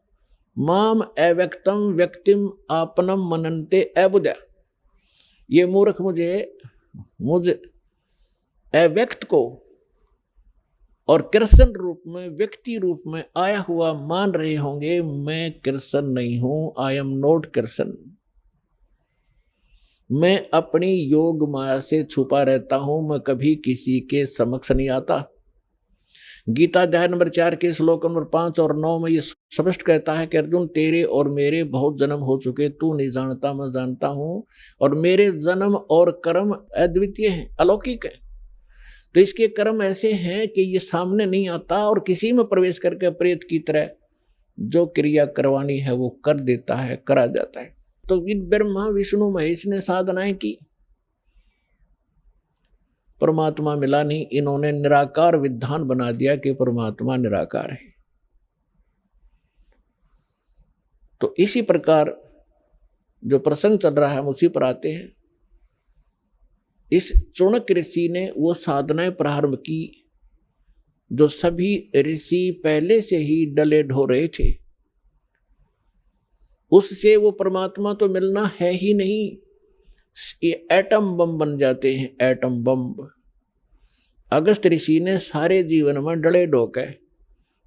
माम अव्यक्तम व्यक्तिम आपनम मनन्ते अबुद्ध। ये मूर्ख मुझ अव्यक्त को और कृष्ण रूप में, व्यक्ति रूप में आया हुआ मान रहे होंगे। मैं कृष्ण नहीं हूं, आई एम नॉट कृष्ण। मैं अपनी योग माया से छुपा रहता हूं, मैं कभी किसी के समक्ष नहीं आता। गीता अध्याय नंबर 4 के श्लोक नंबर 5 और 9 में ये स्पष्ट कहता है कि अर्जुन, तेरे और मेरे बहुत जन्म हो चुके, तू नहीं जानता, मैं जानता हूं, और मेरे जन्म और कर्म अद्वितीय हैं, अलौकिक है। तो इसके कर्म ऐसे हैं कि ये सामने नहीं आता, और किसी में प्रवेश करके प्रेत की तरह जो क्रिया करवानी है वो कर देता है, करा जाता है। तो इन ब्रह्मा विष्णु महेश ने साधनाएं की, परमात्मा मिला नहीं। इन्होंने निराकार विधान बना दिया कि परमात्मा निराकार है। तो इसी प्रकार जो प्रसंग चल रहा है हम उसी पर आते हैं। इस चाणक्य ऋषि ने वो साधनाएं प्रारंभ की जो सभी ऋषि पहले से ही डले ढो रहे थे। उससे वो परमात्मा तो मिलना है ही नहीं, ये एटम बम बन जाते हैं, एटम बम। अगस्त ऋषि ने सारे जीवन में डले ढोके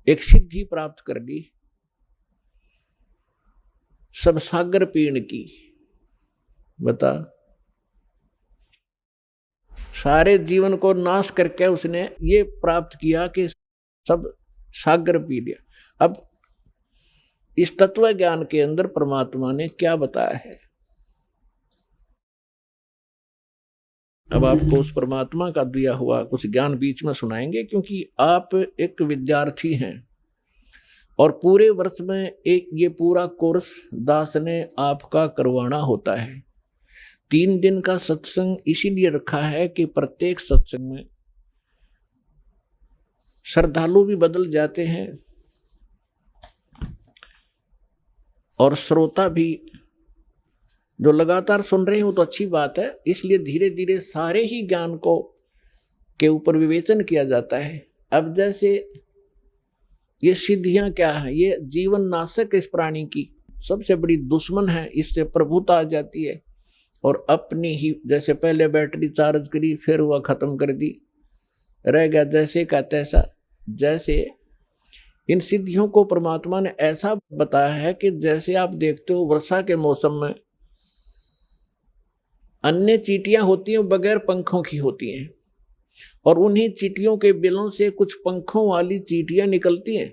एक सिद्धि प्राप्त कर ली, सब सागर पीण की। बता, सारे जीवन को नाश करके उसने ये प्राप्त किया कि सब सागर पी लिया। अब इस तत्व ज्ञान के अंदर परमात्मा ने क्या बताया है, अब आपको उस परमात्मा का दिया हुआ कुछ ज्ञान बीच में सुनाएंगे, क्योंकि आप एक विद्यार्थी हैं और पूरे वर्ष में एक ये पूरा कोर्स दास ने आपका करवाना होता है। 3 दिन का सत्संग इसीलिए रखा है कि प्रत्येक सत्संग में श्रद्धालु भी बदल जाते हैं और श्रोता भी जो लगातार सुन रहे हो, तो अच्छी बात है। इसलिए धीरे धीरे सारे ही ज्ञान को के ऊपर विवेचन किया जाता है। अब जैसे ये सिद्धियां क्या है, ये जीवन नाशक इस प्राणी की सबसे बड़ी दुश्मन है। इससे प्रभुता आ जाती है और अपनी ही, जैसे पहले बैटरी चार्ज करी फिर वह खत्म कर दी, रह गया जैसे का तैसा। जैसे इन सिद्धियों को परमात्मा ने ऐसा बताया है कि जैसे आप देखते हो वर्षा के मौसम में अन्य चींटियां होती हैं, बगैर पंखों की होती हैं, और उन्हीं चींटियों के बिलों से कुछ पंखों वाली चींटियां निकलती हैं,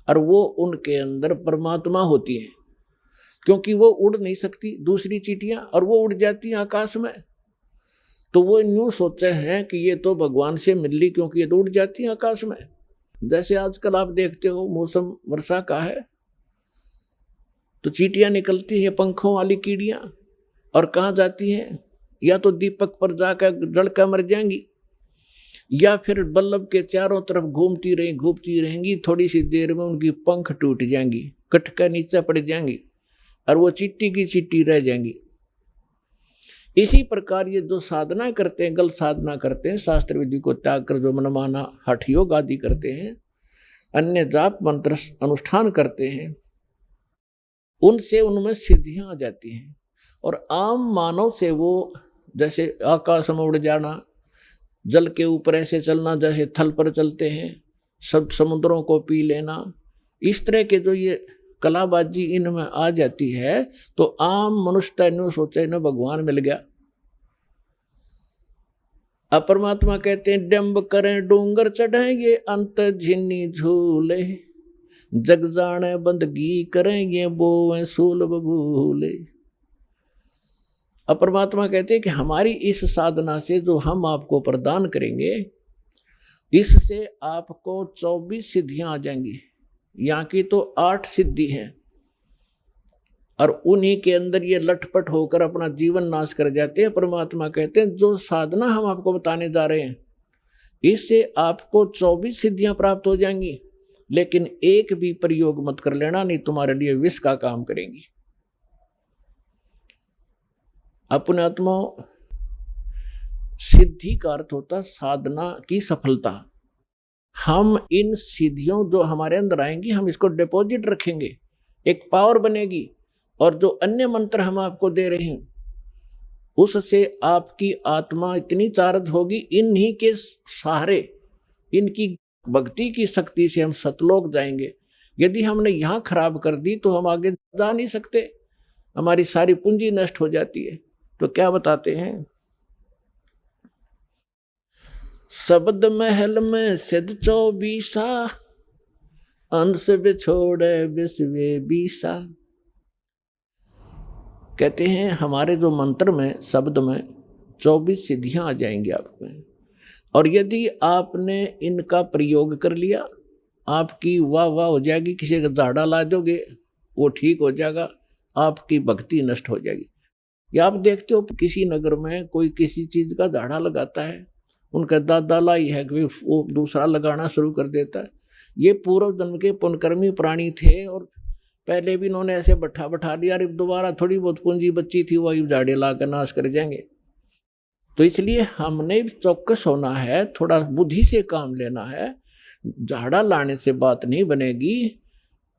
और वो उनके अंदर परमात्मा होती हैं, क्योंकि वो उड़ नहीं सकती दूसरी चींटियां, और वो उड़ जाती हैं आकाश में। तो वो यूं सोचे हैं कि ये तो भगवान से मिल ली, क्योंकि ये तो उड़ जाती है आकाश में। जैसे आजकल आप देखते हो मौसम वर्षा का है तो चींटियां निकलती है, पंखों वाली कीड़ियां, और कहाँ जाती हैं? या तो दीपक पर जाकर जलकर मर जाएंगी, या फिर बल्लभ के चारों तरफ घूमती रहेंगी। थोड़ी सी देर में उनकी पंख टूट जाएंगी, कटकर नीचे पड़ जाएंगी, और वो चींटी की चींटी रह जाएंगी। इसी प्रकार ये जो साधना करते हैं, गलत साधना करते हैं, शास्त्र विधि को त्याग कर जो मनमाना हठ योग आदि करते हैं, अन्य जाप मंत्र अनुष्ठान करते हैं, उनसे उनमें सिद्धियां आ जाती हैं। और आम मानव से वो जैसे आकाश में उड़ जाना, जल के ऊपर ऐसे चलना जैसे थल पर चलते हैं, सब समुद्रों को पी लेना, इस तरह के जो ये कलाबाजी इनमें आ जाती है, तो आम मनुष्य न्यू सोचे न भगवान मिल गया। अब परमात्मा कहते हैं डंब करें डूंगर चढ़ेंगे, अंत झिन्नी झूले, जग जाने बंदगी करेंगे, बोवें सूल बबूले। अब परमात्मा कहते हैं कि हमारी इस साधना से जो हम आपको प्रदान करेंगे, इससे आपको 24 सिद्धियां आ जाएंगी। यहाँ की तो 8 सिद्धि है, और उन्हीं के अंदर ये लटपट होकर अपना जीवन नाश कर जाते हैं। परमात्मा कहते हैं जो साधना हम आपको बताने जा रहे हैं, इससे आपको 24 सिद्धियां प्राप्त हो जाएंगी, लेकिन एक भी प्रयोग मत कर लेना, नहीं तुम्हारे लिए विष का काम करेंगी। अपने आत्मा सिद्धि का अर्थ होता साधना की सफलता। हम इन सिद्धियों जो हमारे अंदर आएंगी, हम इसको डिपॉजिट रखेंगे, एक पावर बनेगी, और जो अन्य मंत्र हम आपको दे रहे हैं उससे आपकी आत्मा इतनी चार्ज होगी, इन्हीं के सहारे, इनकी भक्ति की शक्ति से हम सतलोक जाएंगे। यदि हमने यहाँ खराब कर दी तो हम आगे जा नहीं सकते, हमारी सारी पूंजी नष्ट हो जाती है। तो क्या बताते हैं? शब्द महल में सिद्ध 24, अंश बिछोड़े विश्वे 20। कहते हैं हमारे जो मंत्र में, शब्द में 24 सिद्धियां आ जाएंगी आपको, और यदि आपने इनका प्रयोग कर लिया, आपकी वाह वाह हो जाएगी। किसी का दाढ़ा ला दोगे वो ठीक हो जाएगा, आपकी भक्ति नष्ट हो जाएगी। या आप देखते हो किसी नगर में कोई किसी चीज का दाढ़ा लगाता है, उनका दादा लाई है कि वो दूसरा लगाना शुरू कर देता है। ये पूर्व जन्म के पुण्यकर्मी प्राणी थे, और पहले भी इन्होंने ऐसे बैठा लिया, और दोबारा थोड़ी बहुत पूंजी बच्ची थी, वही झाड़े ला कर नाश कर जाएंगे। तो इसलिए हमने चौकस होना है, थोड़ा बुद्धि से काम लेना है। झाड़ा लाने से बात नहीं बनेगी,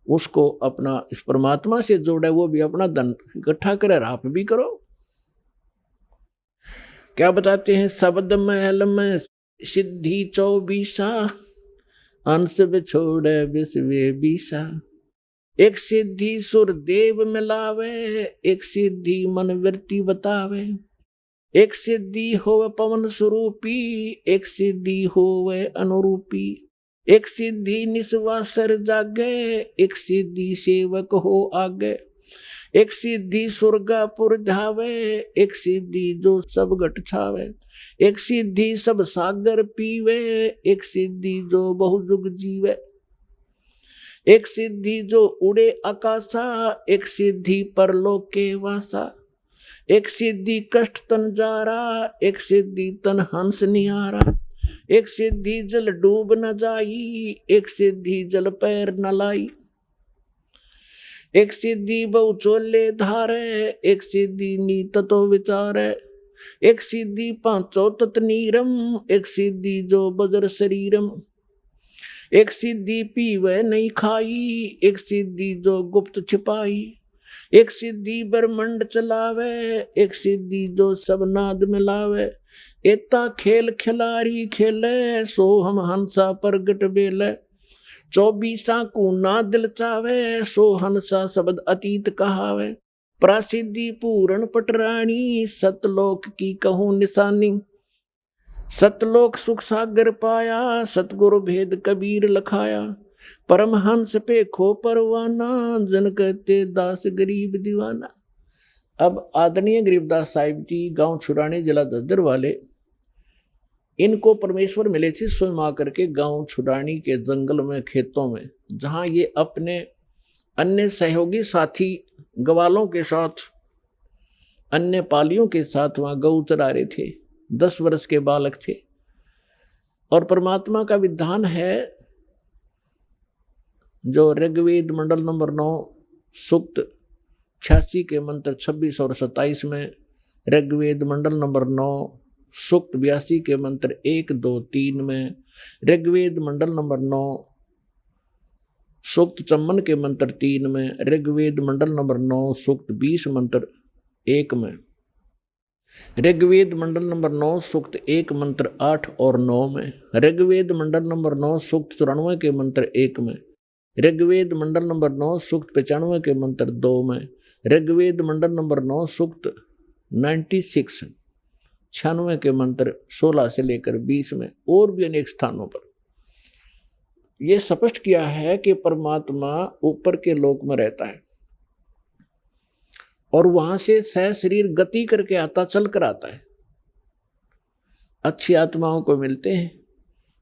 उसको अपना इस परमात्मा से जोड़े, वो भी अपना धन इकट्ठा करे, आप भी करो। क्या बताते हैं? शब्द महल में सिद्धि 24, अंश बिछोड़े विश्वे 20। एक सिद्धि सुर देव मिलावे, एक सिद्धि मन वृत्ति बतावे, एक सिद्धि होवे पवन स्वरूपी, एक सिद्धि होवे अनुरूपी, एक सिद्धि निस्वासर जागे, एक सिद्धि सेवक हो आगे, एक सिद्धि स्वर्गापुर धावे, एक सिद्धि जो सब घट छावे, एक सिद्धि सब सागर पीवे, एक सिद्धि जो बहुजुग जीवे, एक सिद्धि जो उड़े आकाशा, एक सिद्धि परलोक के वासा, एक सिद्धि कष्ट तन जारा, एक सिद्धि तन हंस निहारा, एक सिद्धि जल डूब न जाई, एक सिद्धि जल पैर न लाई, एक सिद्धि बहु चोले धारे, एक सिद्धि नीत तो विचारे, एक सिद्धि पांचों तत् नीरम, एक सिद्धि जो बजर शरीरम, एक सिद्धि पीवे नहीं खाई, एक सिद्धि जो गुप्त छिपाई, एक सिद्धि ब्रह्मंड चलावे, एक सिद्धि जो सब नाद मिलावे, एता खेल खिलारी खेले, सो हम हंसा प्रगट बेले, 24 को ना दिल चावे, सो हंसा शब्द अतीत कहावे, प्रासिद्धि पूर्ण पटरानी, सतलोक की कहूँ निशानी, सतलोक सुख सागर पाया, सतगुरु भेद कबीर लखाया, परमहंस पे खो परवाना, जन कहते दास गरीब दीवाना। अब आदरणीय गरीबदास साहिब जी गांव छुड़ानी जिला दद्दर वाले, इनको परमेश्वर मिले थे स्वयं आकर के गांव छुड़ानी के जंगल में, खेतों में, जहां ये अपने अन्य सहयोगी साथी ग्वालों के साथ, अन्य पालियों के साथ वहां गऊ चरा रहे थे। 10 वर्ष के बालक थे। और परमात्मा का विधान है जो ऋग्वेद मंडल नंबर 9 सूक्त 86 के मंत्र 26 और 27 में, ऋग्वेद मंडल नंबर 9 सूक्त 82 के मंत्र 1, 2, 3 में, ऋग्वेद मंडल नंबर 9 सूक्त 54 के मंत्र 3 में, ऋग्वेद मंडल नंबर 9 सूक्त 20 मंत्र 1 में, ऋग्वेद मंडल नंबर 9 सूक्त 1 मंत्र 8 और 9 में, ऋग्वेद मंडल नंबर 9 सूक्त 94 के मंत्र 1 में, ऋग्वेद मंडल नंबर 9 सूक्त 95 के मंत्र 2 में, ऋग्वेद मंडल नंबर 9 सूक्त 96 के मंत्र 16 से लेकर 20 में, और भी अनेक स्थानों पर यह स्पष्ट किया है कि परमात्मा ऊपर के लोक में रहता है और वहां से सह शरीर गति करके आता, चल कर आता है। अच्छी आत्माओं को मिलते हैं,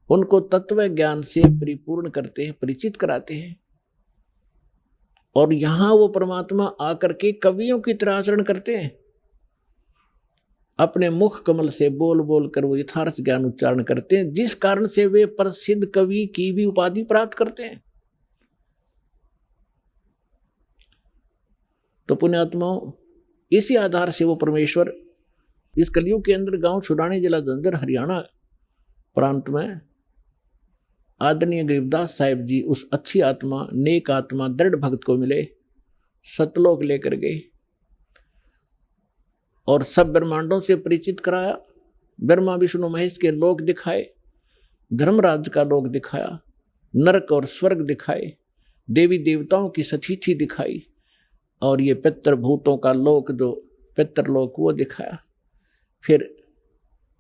उनको तत्व ज्ञान से परिपूर्ण करते हैं, परिचित कराते हैं, और यहां वो परमात्मा आकर के कवियों की तरह आचरण करते हैं। अपने मुख कमल से बोल बोल कर वो यथार्थ ज्ञान उच्चारण करते हैं, जिस कारण से वे प्रसिद्ध कवि की भी उपाधि प्राप्त करते हैं। तो पुण्यात्माओं, इसी आधार से वो परमेश्वर इस कलयुग के अंदर गांव छुड़ानी जिला जलंधर हरियाणा प्रांत में आदरणीय गरीबदास साहिब जी उस अच्छी आत्मा, नेक आत्मा, दृढ़ भक्त को मिले, सतलोक लेकर गए और सब ब्रह्मांडों से परिचित कराया। ब्रह्मा विष्णु महेश के लोक दिखाए, धर्मराज का लोक दिखाया, नरक और स्वर्ग दिखाए, देवी देवताओं की सतीथि दिखाई, और ये पितर भूतों का लोक, जो पितरलोक, वो दिखाया। फिर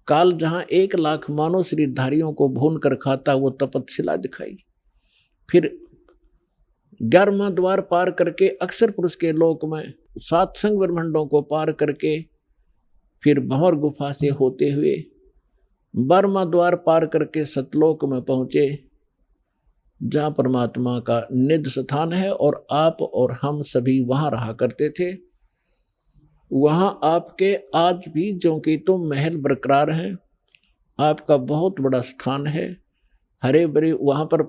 काल जहां 1 लाख मानव शरीरधारियों को भून कर खाता, वो तपतशिला दिखाई। फिर 11वां द्वार पार करके अक्षर पुरुष के लोक में 7 संग ब्रह्मांडों को पार करके फिर भंवर गुफा से होते हुए 12वां द्वार पार करके सतलोक में पहुंचे, जहाँ परमात्मा का निज स्थान है और आप और हम सभी वहाँ रहा करते थे। वहाँ आपके आज भी ज्यों की तो महल बरकरार हैं, आपका बहुत बड़ा स्थान है, हरे भरे वहाँ पर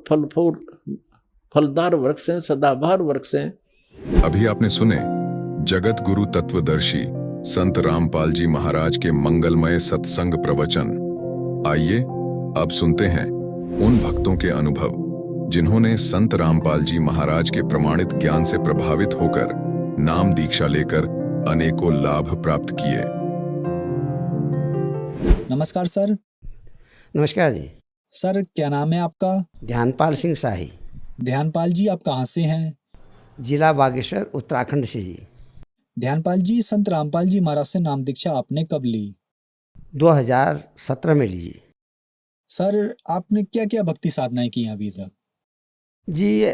फलदार वृक्ष हैं, सदाबहार वृक्ष हैं। अभी आपने सुने जगत गुरु तत्वदर्शी संत रामपाल जी महाराज के मंगलमय सत्संग प्रवचन। आइए अब सुनते हैं उन भक्तों के अनुभव जिन्होंने संत रामपाल जी महाराज के प्रमाणित ज्ञान से प्रभावित होकर नाम दीक्षा लेकर अनेकों लाभ प्राप्त किए। नमस्कार सर। नमस्कार जी। सर क्या नाम है आपका? ध्यानपाल सिंह शाही। ध्यानपाल जी आप कहाँ से हैं? जिला बागेश्वर, उत्तराखंड से जी। ध्यानपाल जी, संत रामपाल जी महाराज से नाम दीक्षा आपने कब ली? 2017 में ली जी। सर आपने क्या क्या भक्ति साधनाएं की हैं अभी तक? जी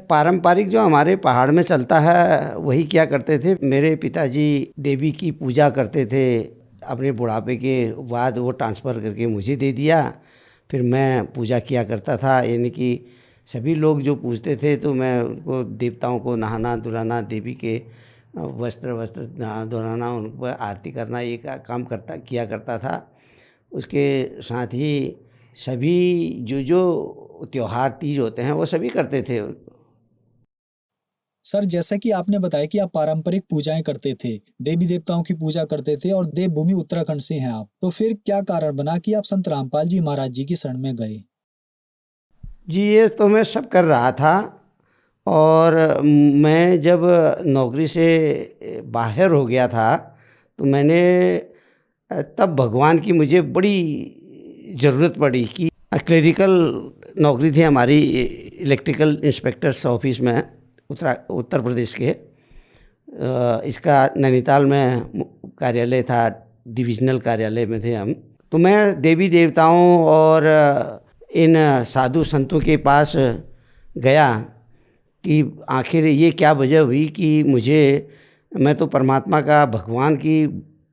पारंपरिक जो हमारे पहाड़ में चलता है वही क्या करते थे। मेरे पिताजी देवी की पूजा करते थे, अपने बुढ़ापे के बाद वो ट्रांसफ़र करके मुझे दे दिया। फिर मैं पूजा किया करता था, यानी कि सभी लोग जो पूजते थे तो मैं उनको देवताओं को नहाना धुलाना, देवी के वस्त्र धुलाना, उन पर आरती करना, ये काम किया करता था। उसके साथ ही सभी जो त्योहार तीज होते हैं वो सभी करते थे। सर जैसा कि आपने बताया कि आप पारंपरिक पूजाएं करते थे, देवी देवताओं की पूजा करते थे और देवभूमि उत्तराखंड से हैं आप, तो फिर क्या कारण बना कि आप संत रामपाल जी महाराज जी की शरण में गए? जी ये तो मैं सब कर रहा था, और मैं जब नौकरी से बाहर हो गया था तो मैंने तब भगवान की मुझे बड़ी ज़रूरत पड़ी कि क्लरिकल नौकरी थी हमारी इलेक्ट्रिकल इंस्पेक्टर्स ऑफिस में उत्तर प्रदेश के। इसका नैनीताल में कार्यालय था, डिविजनल कार्यालय में थे हम। तो मैं देवी देवताओं और इन साधु संतों के पास गया कि आखिर ये क्या वजह हुई कि मुझे मैं तो परमात्मा का, भगवान की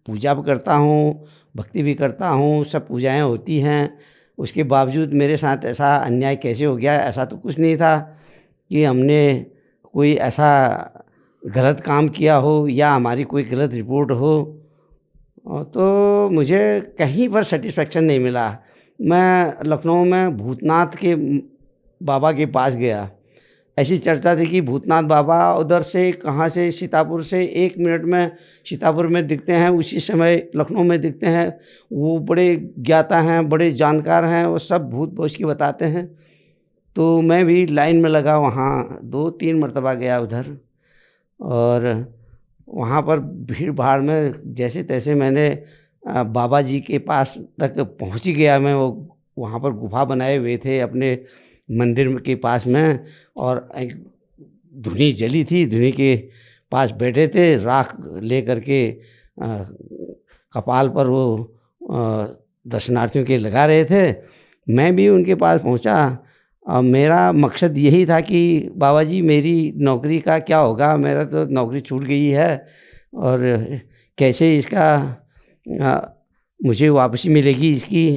पूजा भी करता हूँ, भक्ति भी करता हूँ, सब पूजाएं होती हैं। उसके बावजूद मेरे साथ ऐसा अन्याय कैसे हो गया? ऐसा तो कुछ नहीं था कि हमने कोई ऐसा गलत काम किया हो या हमारी कोई गलत रिपोर्ट हो। तो मुझे कहीं पर सेटिस्फेक्शन नहीं मिला। मैं लखनऊ में भूतनाथ के बाबा के पास गया। ऐसी चर्चा थी कि भूतनाथ बाबा उधर से कहाँ से, सीतापुर से 1 मिनट में सीतापुर में दिखते हैं, उसी समय लखनऊ में दिखते हैं। वो बड़े ज्ञाता हैं, बड़े जानकार हैं, वो सब भूत भविष्य की बताते हैं। तो मैं भी लाइन में लगा, वहाँ 2-3 मरतबा गया उधर, और वहाँ पर भीड़ भाड़ में जैसे तैसे मैंने बाबा जी के पास तक पहुँच ही गया मैं। वो वहाँ पर गुफा बनाए हुए थे अपने मंदिर के पास में, और एक धुनी जली थी, धुनी के पास बैठे थे, राख ले करके कपाल पर वो दर्शनार्थियों के लगा रहे थे। मैं भी उनके पास पहुंचा। मेरा मकसद यही था कि बाबा जी मेरी नौकरी का क्या होगा? मेरा तो नौकरी छूट गई है, और कैसे इसका मुझे वापसी मिलेगी इसकी?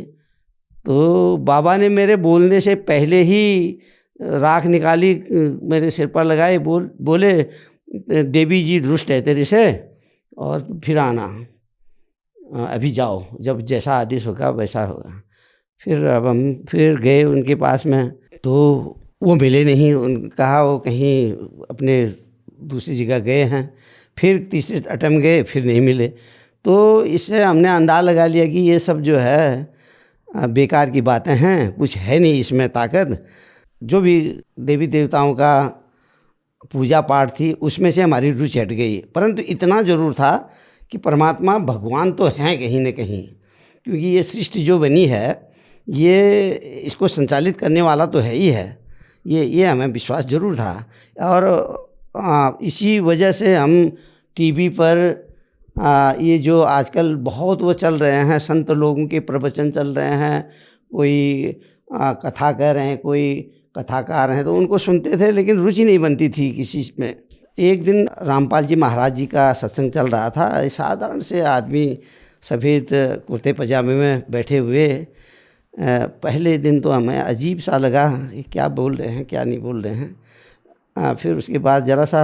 तो बाबा ने मेरे बोलने से पहले ही राख निकाली, मेरे सिर पर लगाए, बोले देवी जी रुष्ट है तेरे से, और फिर आना, अभी जाओ, जब जैसा आदेश होगा वैसा होगा। फिर अब हम फिर गए उनके पास में, तो वो मिले नहीं। कहा वो कहीं अपने दूसरी जगह गए हैं। फिर तीसरे अटेम्प्ट गए, फिर नहीं मिले। तो इससे हमने अंदाज़ा लगा लिया कि ये सब जो है बेकार की बातें हैं, कुछ है नहीं इसमें ताकत। जो भी देवी देवताओं का पूजा पाठ थी उसमें से हमारी रुचि हट गई। परंतु इतना ज़रूर था कि परमात्मा भगवान तो हैं कहीं न कहीं, क्योंकि ये सृष्टि जो बनी है ये इसको संचालित करने वाला तो है ही है। ये हमें विश्वास ज़रूर था। और इसी वजह से हम टीवी पर ये जो आजकल बहुत वो चल रहे हैं, संत लोगों के प्रवचन चल रहे हैं, कोई कथा कह रहे हैं, कोई कथाकार हैं, तो उनको सुनते थे, लेकिन रुचि नहीं बनती थी किसी में। एक दिन रामपाल जी महाराज जी का सत्संग चल रहा था। साधारण से आदमी सफ़ेद कुर्ते पजामे में बैठे हुए। पहले दिन तो हमें अजीब सा लगा, ये क्या बोल रहे हैं, क्या नहीं बोल रहे हैं। फिर उसके बाद ज़रा सा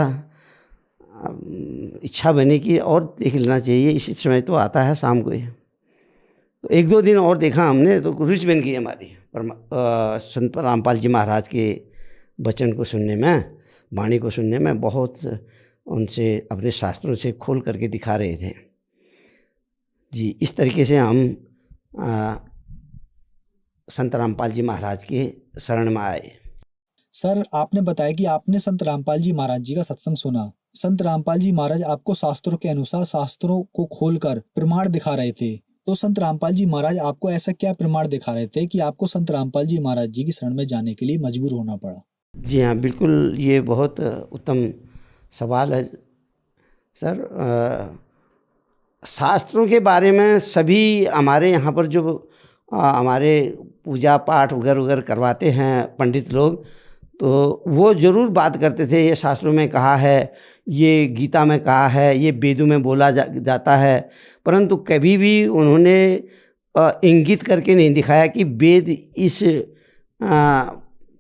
इच्छा बनी कि और देख लेना चाहिए, इसी समय तो आता है शाम को। तो 1-2 दिन और देखा हमने, तो रुचि बन गई हमारी संत रामपाल जी महाराज के वचन को सुनने में, वाणी को सुनने में। बहुत उनसे अपने शास्त्रों से खोल करके दिखा रहे थे जी। इस तरीके से हम संत रामपाल जी महाराज के शरण में आए। सर, आपने बताया कि आपने संत रामपाल जी महाराज जी का सत्संग सुना। संत रामपाल जी महाराज आपको शास्त्रों के अनुसार शास्त्रों को खोलकर प्रमाण दिखा रहे थे। तो संत रामपाल जी महाराज आपको ऐसा क्या प्रमाण दिखा रहे थे कि आपको संत रामपाल जी महाराज जी की शरण में जाने के लिए मजबूर होना पड़ा? जी हाँ, बिल्कुल, ये बहुत उत्तम सवाल है सर। शास्त्रों के बारे में सभी हमारे यहाँ पर जो हमारे पूजा पाठ वगैरह करवाते हैं पंडित लोग, तो वो ज़रूर बात करते थे, ये शास्त्रों में कहा है, ये गीता में कहा है, ये वेदों में बोला जाता है। परंतु कभी भी उन्होंने इंगित करके नहीं दिखाया कि वेद इस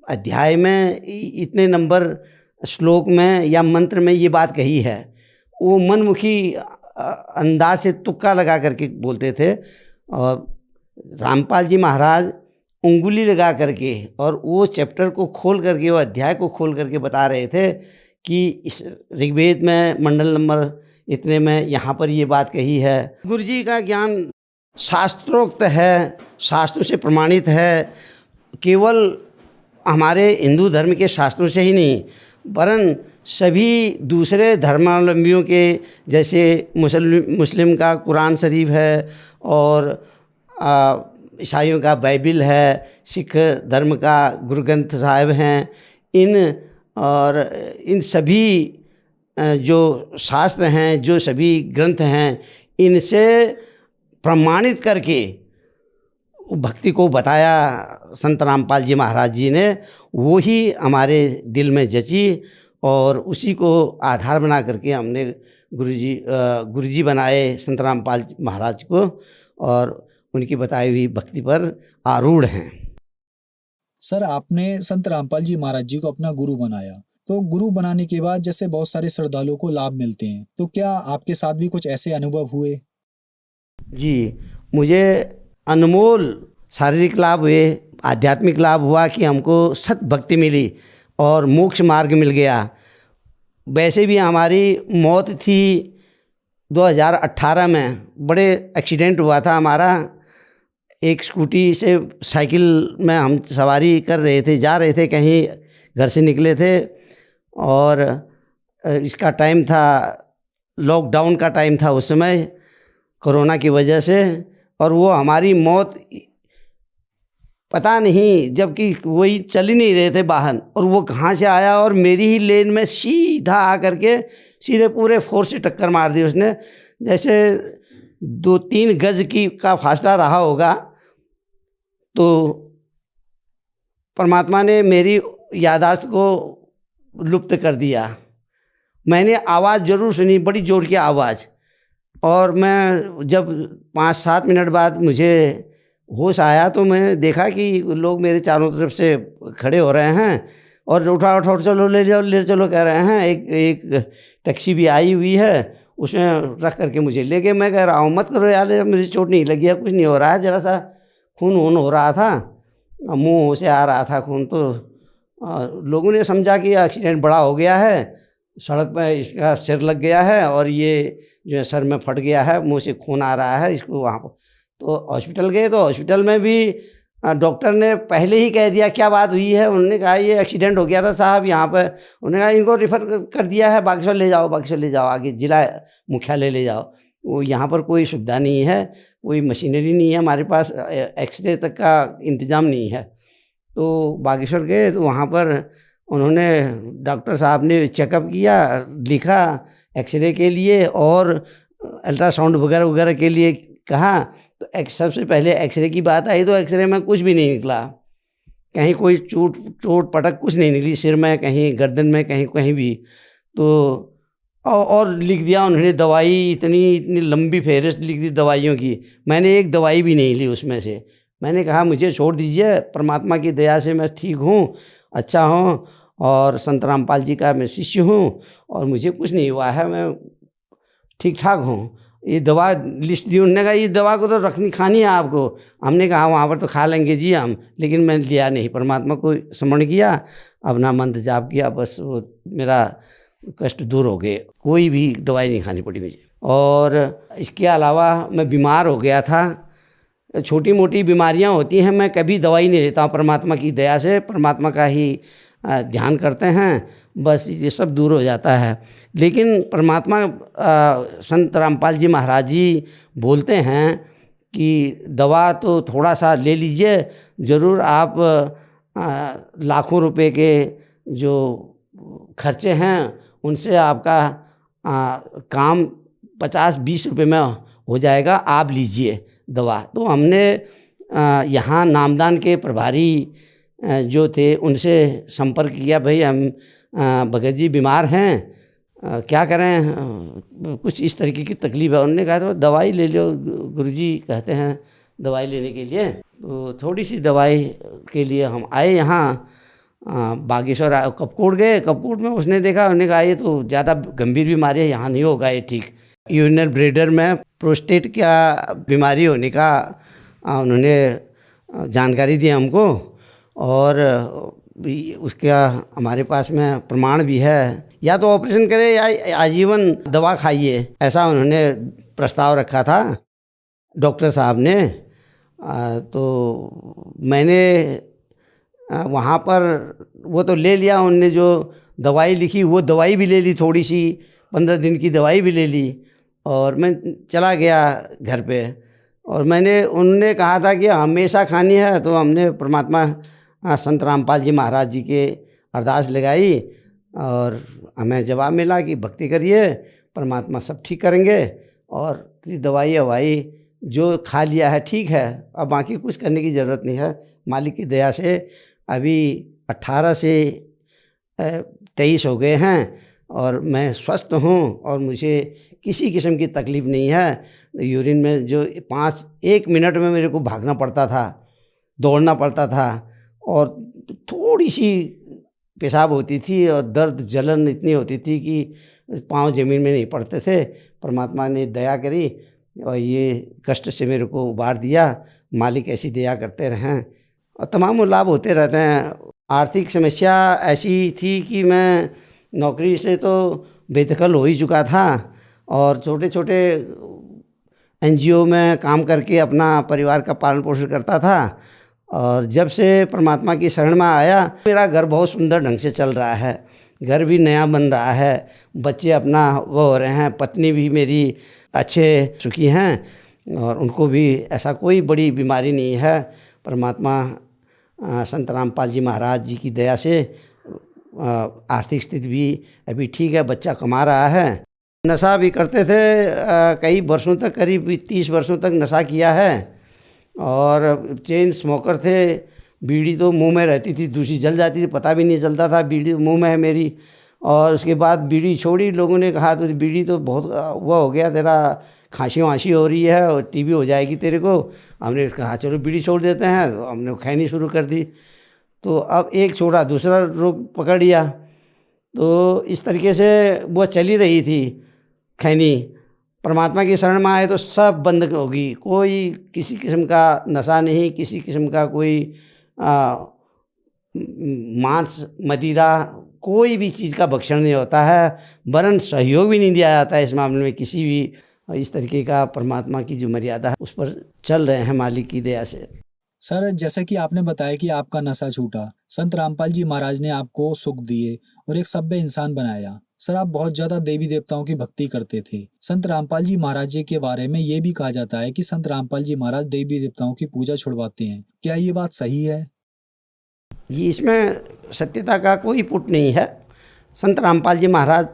अध्याय में इतने नंबर श्लोक में या मंत्र में ये बात कही है। वो मनमुखी अंदाज से तुक्का लगा करके बोलते थे। और रामपाल जी महाराज उंगली लगा करके और वो चैप्टर को खोल करके, वो अध्याय को खोल करके बता रहे थे कि इस ऋग्वेद में मंडल नंबर इतने में यहाँ पर ये बात कही है। गुरु जी का ज्ञान शास्त्रोक्त है, शास्त्रों से प्रमाणित है। केवल हमारे हिंदू धर्म के शास्त्रों से ही नहीं, वरन सभी दूसरे धर्मावलंबियों के, जैसे मुस्लिम का कुरान शरीफ है, और ईसाइयों का बाइबिल है, सिख धर्म का गुरु ग्रंथ साहिब हैं। इन सभी जो शास्त्र हैं, जो सभी ग्रंथ हैं, इनसे प्रमाणित करके भक्ति को बताया संत रामपाल जी महाराज जी ने। वो ही हमारे दिल में जची और उसी को आधार बना करके हमने गुरुजी बनाए संत रामपाल महाराज को, और उनकी बताई हुई भक्ति पर आरूढ़ हैं। सर, आपने संत रामपाल जी महाराज जी को अपना गुरु बनाया, तो गुरु बनाने के बाद जैसे बहुत सारे श्रद्धालुओं को लाभ मिलते हैं, तो क्या आपके साथ भी कुछ ऐसे अनुभव हुए? जी, मुझे अनमोल शारीरिक लाभ हुए, आध्यात्मिक लाभ हुआ कि हमको सत भक्ति मिली और मोक्ष मार्ग मिल गया। वैसे भी हमारी मौत थी 2018 में, बड़े एक्सीडेंट हुआ था हमारा। एक स्कूटी से साइकिल में हम सवारी कर रहे थे, जा रहे थे कहीं, घर से निकले थे, और इसका टाइम था, लॉकडाउन का टाइम था उस समय, कोरोना की वजह से, और वो हमारी मौत पता नहीं, जबकि वही चल ही नहीं रहे थे वाहन, और वो कहाँ से आया और मेरी ही लेन में सीधा आ करके सीधे पूरे फोर्स से टक्कर मार दी उसने। जैसे 2-3 गज का फासला रहा होगा, तो परमात्मा ने मेरी याददाश्त को लुप्त कर दिया। मैंने आवाज़ ज़रूर सुनी, बड़ी ज़ोर की आवाज़, और मैं जब 5-7 मिनट बाद मुझे होश आया तो मैं देखा कि लोग मेरे चारों तरफ से खड़े हो रहे हैं और उठा चलो, ले चलो कह रहे हैं। एक टैक्सी भी आई हुई है, उसमें रख करके मुझे ले गए। मैं कह रहा हूँ मत करो यार, मुझे चोट नहीं लगी है, कुछ नहीं हो रहा है, ज़रा सा खून हो रहा था, मुँह से आ रहा था खून, तो लोगों ने समझा कि एक्सीडेंट बड़ा हो गया है, सड़क पर इसका सिर लग गया है और ये जो है सर में फट गया है, मुँह से खून आ रहा है, इसको वहाँ पर। तो हॉस्पिटल गए, तो हॉस्पिटल में भी डॉक्टर ने पहले ही कह दिया क्या बात हुई है। उन्होंने कहा ये एक्सीडेंट हो गया था साहब यहाँ पर। उन्होंने कहा इनको रेफ़र कर दिया है, बागेश्वर ले जाओ, आगे जिला मुख्यालय ले जाओ। वो यहाँ पर कोई सुविधा नहीं है, कोई मशीनरी नहीं है हमारे पास, एक्सरे तक का इंतज़ाम नहीं है। तो बागेश्वर गए, तो वहाँ पर उन्होंने, डॉक्टर साहब ने चेकअप किया, लिखा एक्सरे के लिए और अल्ट्रासाउंड वगैरह के लिए कहा। तो सबसे पहले एक्सरे की बात आई, तो एक्सरे में कुछ भी नहीं निकला, कहीं कोई चोट पटक कुछ नहीं निकली, सिर में कहीं, गर्दन में कहीं भी। तो और लिख दिया उन्होंने दवाई, इतनी लंबी फहरिस्त लिख दी दवाइयों की। मैंने एक दवाई भी नहीं ली उसमें से। मैंने कहा मुझे छोड़ दीजिए, परमात्मा की दया से मैं ठीक हूँ, अच्छा हूँ, और संत रामपाल जी का मैं शिष्य हूँ, और मुझे कुछ नहीं हुआ है, मैं ठीक ठाक हूँ। ये दवा लिस्ट दी, उन्होंने कहा ये दवा को तो खानी है आपको। हमने कहा वहाँ पर तो खा लेंगे जी हम, लेकिन मैंने लिया नहीं, परमात्मा को स्मरण किया, अपना मंत्र जाप किया, बस वो मेरा कष्ट दूर हो गए, कोई भी दवाई नहीं खानी पड़ी मुझे। और इसके अलावा मैं बीमार हो गया था, छोटी मोटी बीमारियां होती हैं, मैं कभी दवाई नहीं लेता हूँ, परमात्मा की दया से, परमात्मा का ही ध्यान करते हैं, बस ये सब दूर हो जाता है। लेकिन परमात्मा संत रामपाल जी महाराज जी बोलते हैं कि दवा तो थोड़ा सा ले लीजिए, ज़रूर आप लाखों रुपए के जो खर्चे हैं उनसे आपका काम 50-20 रुपए में हो जाएगा, आप लीजिए दवा। तो हमने यहाँ नामदान के प्रभारी जो थे उनसे संपर्क किया, भाई हम भगत जी बीमार हैं, क्या करें, कुछ इस तरीके की तकलीफ है। उन्होंने कहा तो दवाई ले लो, गुरुजी कहते हैं दवाई लेने के लिए। तो थोड़ी सी दवाई के लिए हम आए यहाँ बागेश्वर, कपकोट गए। कपकोट में उसने देखा, उन्होंने कहा ये तो ज़्यादा गंभीर बीमारी है, यहाँ नहीं होगा ये ठीक। यूरिनल ब्लैडर में प्रोस्टेट क्या बीमारी होने का उन्होंने जानकारी दी हमको, और उसका हमारे पास में प्रमाण भी है, या तो ऑपरेशन करें या आजीवन दवा खाइए, ऐसा उन्होंने प्रस्ताव रखा था डॉक्टर साहब ने। तो मैंने वहाँ पर वो तो ले लिया, उनने जो दवाई लिखी वो दवाई भी ले ली, थोड़ी सी 15 दिन की दवाई भी ले ली, और मैं चला गया घर पे। और उनने कहा था कि हमेशा खानी है, तो हमने परमात्मा संत रामपाल जी महाराज जी के अरदास लगाई, और हमें जवाब मिला कि भक्ति करिए, परमात्मा सब ठीक करेंगे, और दवाई हवाई जो खा लिया है ठीक है, अब बाकी कुछ करने की ज़रूरत नहीं है। मालिक की दया से अभी 18 से 23 हो गए हैं, और मैं स्वस्थ हूँ और मुझे किसी किस्म की तकलीफ़ नहीं है। यूरिन में जो 1 मिनट में मेरे को भागना पड़ता था, दौड़ना पड़ता था और थोड़ी सी पेशाब होती थी और दर्द जलन इतनी होती थी कि पाँव ज़मीन में नहीं पड़ते थे। परमात्मा ने दया करी और ये कष्ट से मेरे को उबार दिया। मालिक ऐसी दया करते रहें और तमाम लाभ होते रहते हैं। आर्थिक समस्या ऐसी थी कि मैं नौकरी से तो बेदखल हो ही चुका था और छोटे छोटे NGO में काम करके अपना परिवार का पालन पोषण करता था। और जब से परमात्मा की शरण में आया, मेरा घर बहुत सुंदर ढंग से चल रहा है। घर भी नया बन रहा है, बच्चे अपना वो हो रहे हैं, पत्नी भी मेरी अच्छे सुखी हैं और उनको भी ऐसा कोई बड़ी बीमारी नहीं है। परमात्मा संत रामपाल जी महाराज जी की दया से आर्थिक स्थिति भी अभी ठीक है, बच्चा कमा रहा है। नशा भी करते थे, कई वर्षों तक, करीब 30 वर्षों तक नशा किया है और चेन स्मोकर थे। बीड़ी तो मुंह में रहती थी, दूसरी जल जाती थी, पता भी नहीं चलता था बीड़ी मुंह में है मेरी। और उसके बाद बीड़ी छोड़ी, लोगों ने कहा तो बीड़ी तो बहुत वो हो गया, तेरा खांसी वांसी हो रही है और TB हो जाएगी तेरे को। हमने कहा चलो बीड़ी छोड़ देते हैं, तो हमने खैनी शुरू कर दी। तो अब एक छोड़ा दूसरा रोग पकड़ लिया, तो इस तरीके से वो चली रही थी खैनी। परमात्मा की शरण में आए तो सब बंद होगी, कोई किसी किस्म का नशा नहीं, किसी किस्म का कोई मांस मदिरा कोई भी चीज़ का भक्षण नहीं होता है, वरन सहयोग भी नहीं दिया जाता है इस मामले में किसी भी। इस तरीके का परमात्मा की जो मर्यादा है उस पर चल रहे हैं मालिक की दया से। सर, जैसा कि आपने बताया कि आपका नशा छूटा, संत रामपाल जी महाराज ने आपको सुख दिए और एक सभ्य इंसान बनाया। सर, आप बहुत ज्यादा देवी देवताओं की भक्ति करते थे। संत रामपाल जी महाराज जी के बारे में ये भी कहा जाता है कि संत रामपाल जी महाराज देवी देवताओं की पूजा छुड़वाते हैं, क्या ये बात सही है? जी, इसमें सत्यता का कोई पुट नहीं है। संत रामपाल जी महाराज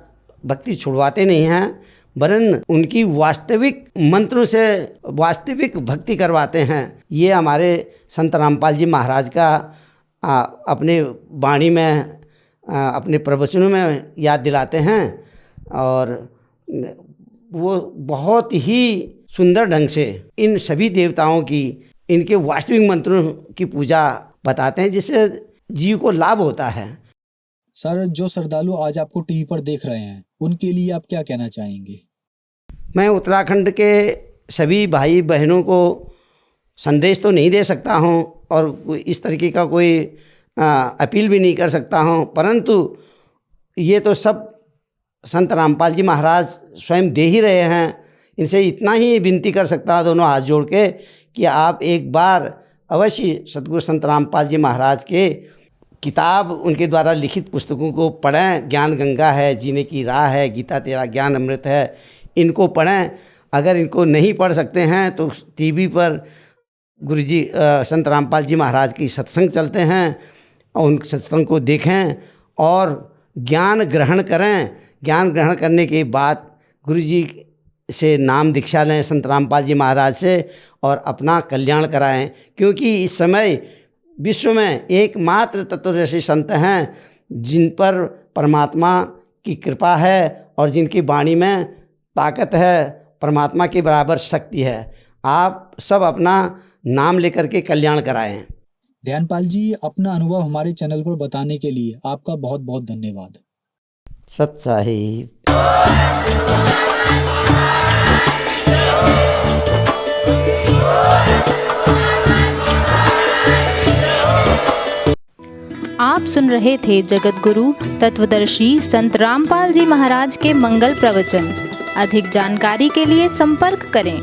भक्ति छुड़वाते नहीं हैं, वरन उनकी वास्तविक मंत्रों से वास्तविक भक्ति करवाते हैं। ये हमारे संत रामपाल जी महाराज का अपने वाणी में अपने प्रवचनों में याद दिलाते हैं और वो बहुत ही सुंदर ढंग से इन सभी देवताओं की, इनके वास्तविक मंत्रों की पूजा बताते हैं, जिससे जीव को लाभ होता है। सर, जो श्रद्धालु आज आपको टीवी पर देख रहे हैं, उनके लिए आप क्या कहना चाहेंगे? मैं उत्तराखंड के सभी भाई बहनों को संदेश तो नहीं दे सकता हूं और इस तरीके का कोई अपील भी नहीं कर सकता हूं, परंतु ये तो सब संत रामपाल जी महाराज स्वयं दे ही रहे हैं। इनसे इतना ही विनती कर सकता हूं दोनों हाथ जोड़ के कि आप एक बार अवश्य सतगुरु संत रामपाल जी महाराज के किताब, उनके द्वारा लिखित पुस्तकों को पढ़ें। ज्ञान गंगा है, जीने की राह है, गीता तेरा ज्ञान अमृत है, इनको पढ़ें। अगर इनको नहीं पढ़ सकते हैं तो टीवी पर गुरुजी संत रामपाल जी महाराज की सत्संग चलते हैं और उन सत्संग को देखें और ज्ञान ग्रहण करें। ज्ञान ग्रहण करने के बाद गुरुजी से नाम दीक्षा लें संत रामपाल जी महाराज से और अपना कल्याण कराएं, क्योंकि इस समय विश्व में एकमात्र तत्वदर्शी संत हैं जिन पर परमात्मा की कृपा है और जिनकी वाणी में ताकत है, परमात्मा के बराबर शक्ति है। आप सब अपना नाम लेकर के कल्याण कराएं। ध्यानपाल जी, अपना अनुभव हमारे चैनल पर बताने के लिए आपका बहुत बहुत धन्यवाद। सत साहिब। आप सुन रहे थे जगत गुरु तत्वदर्शी संत रामपाल जी महाराज के मंगल प्रवचन। अधिक जानकारी के लिए संपर्क करें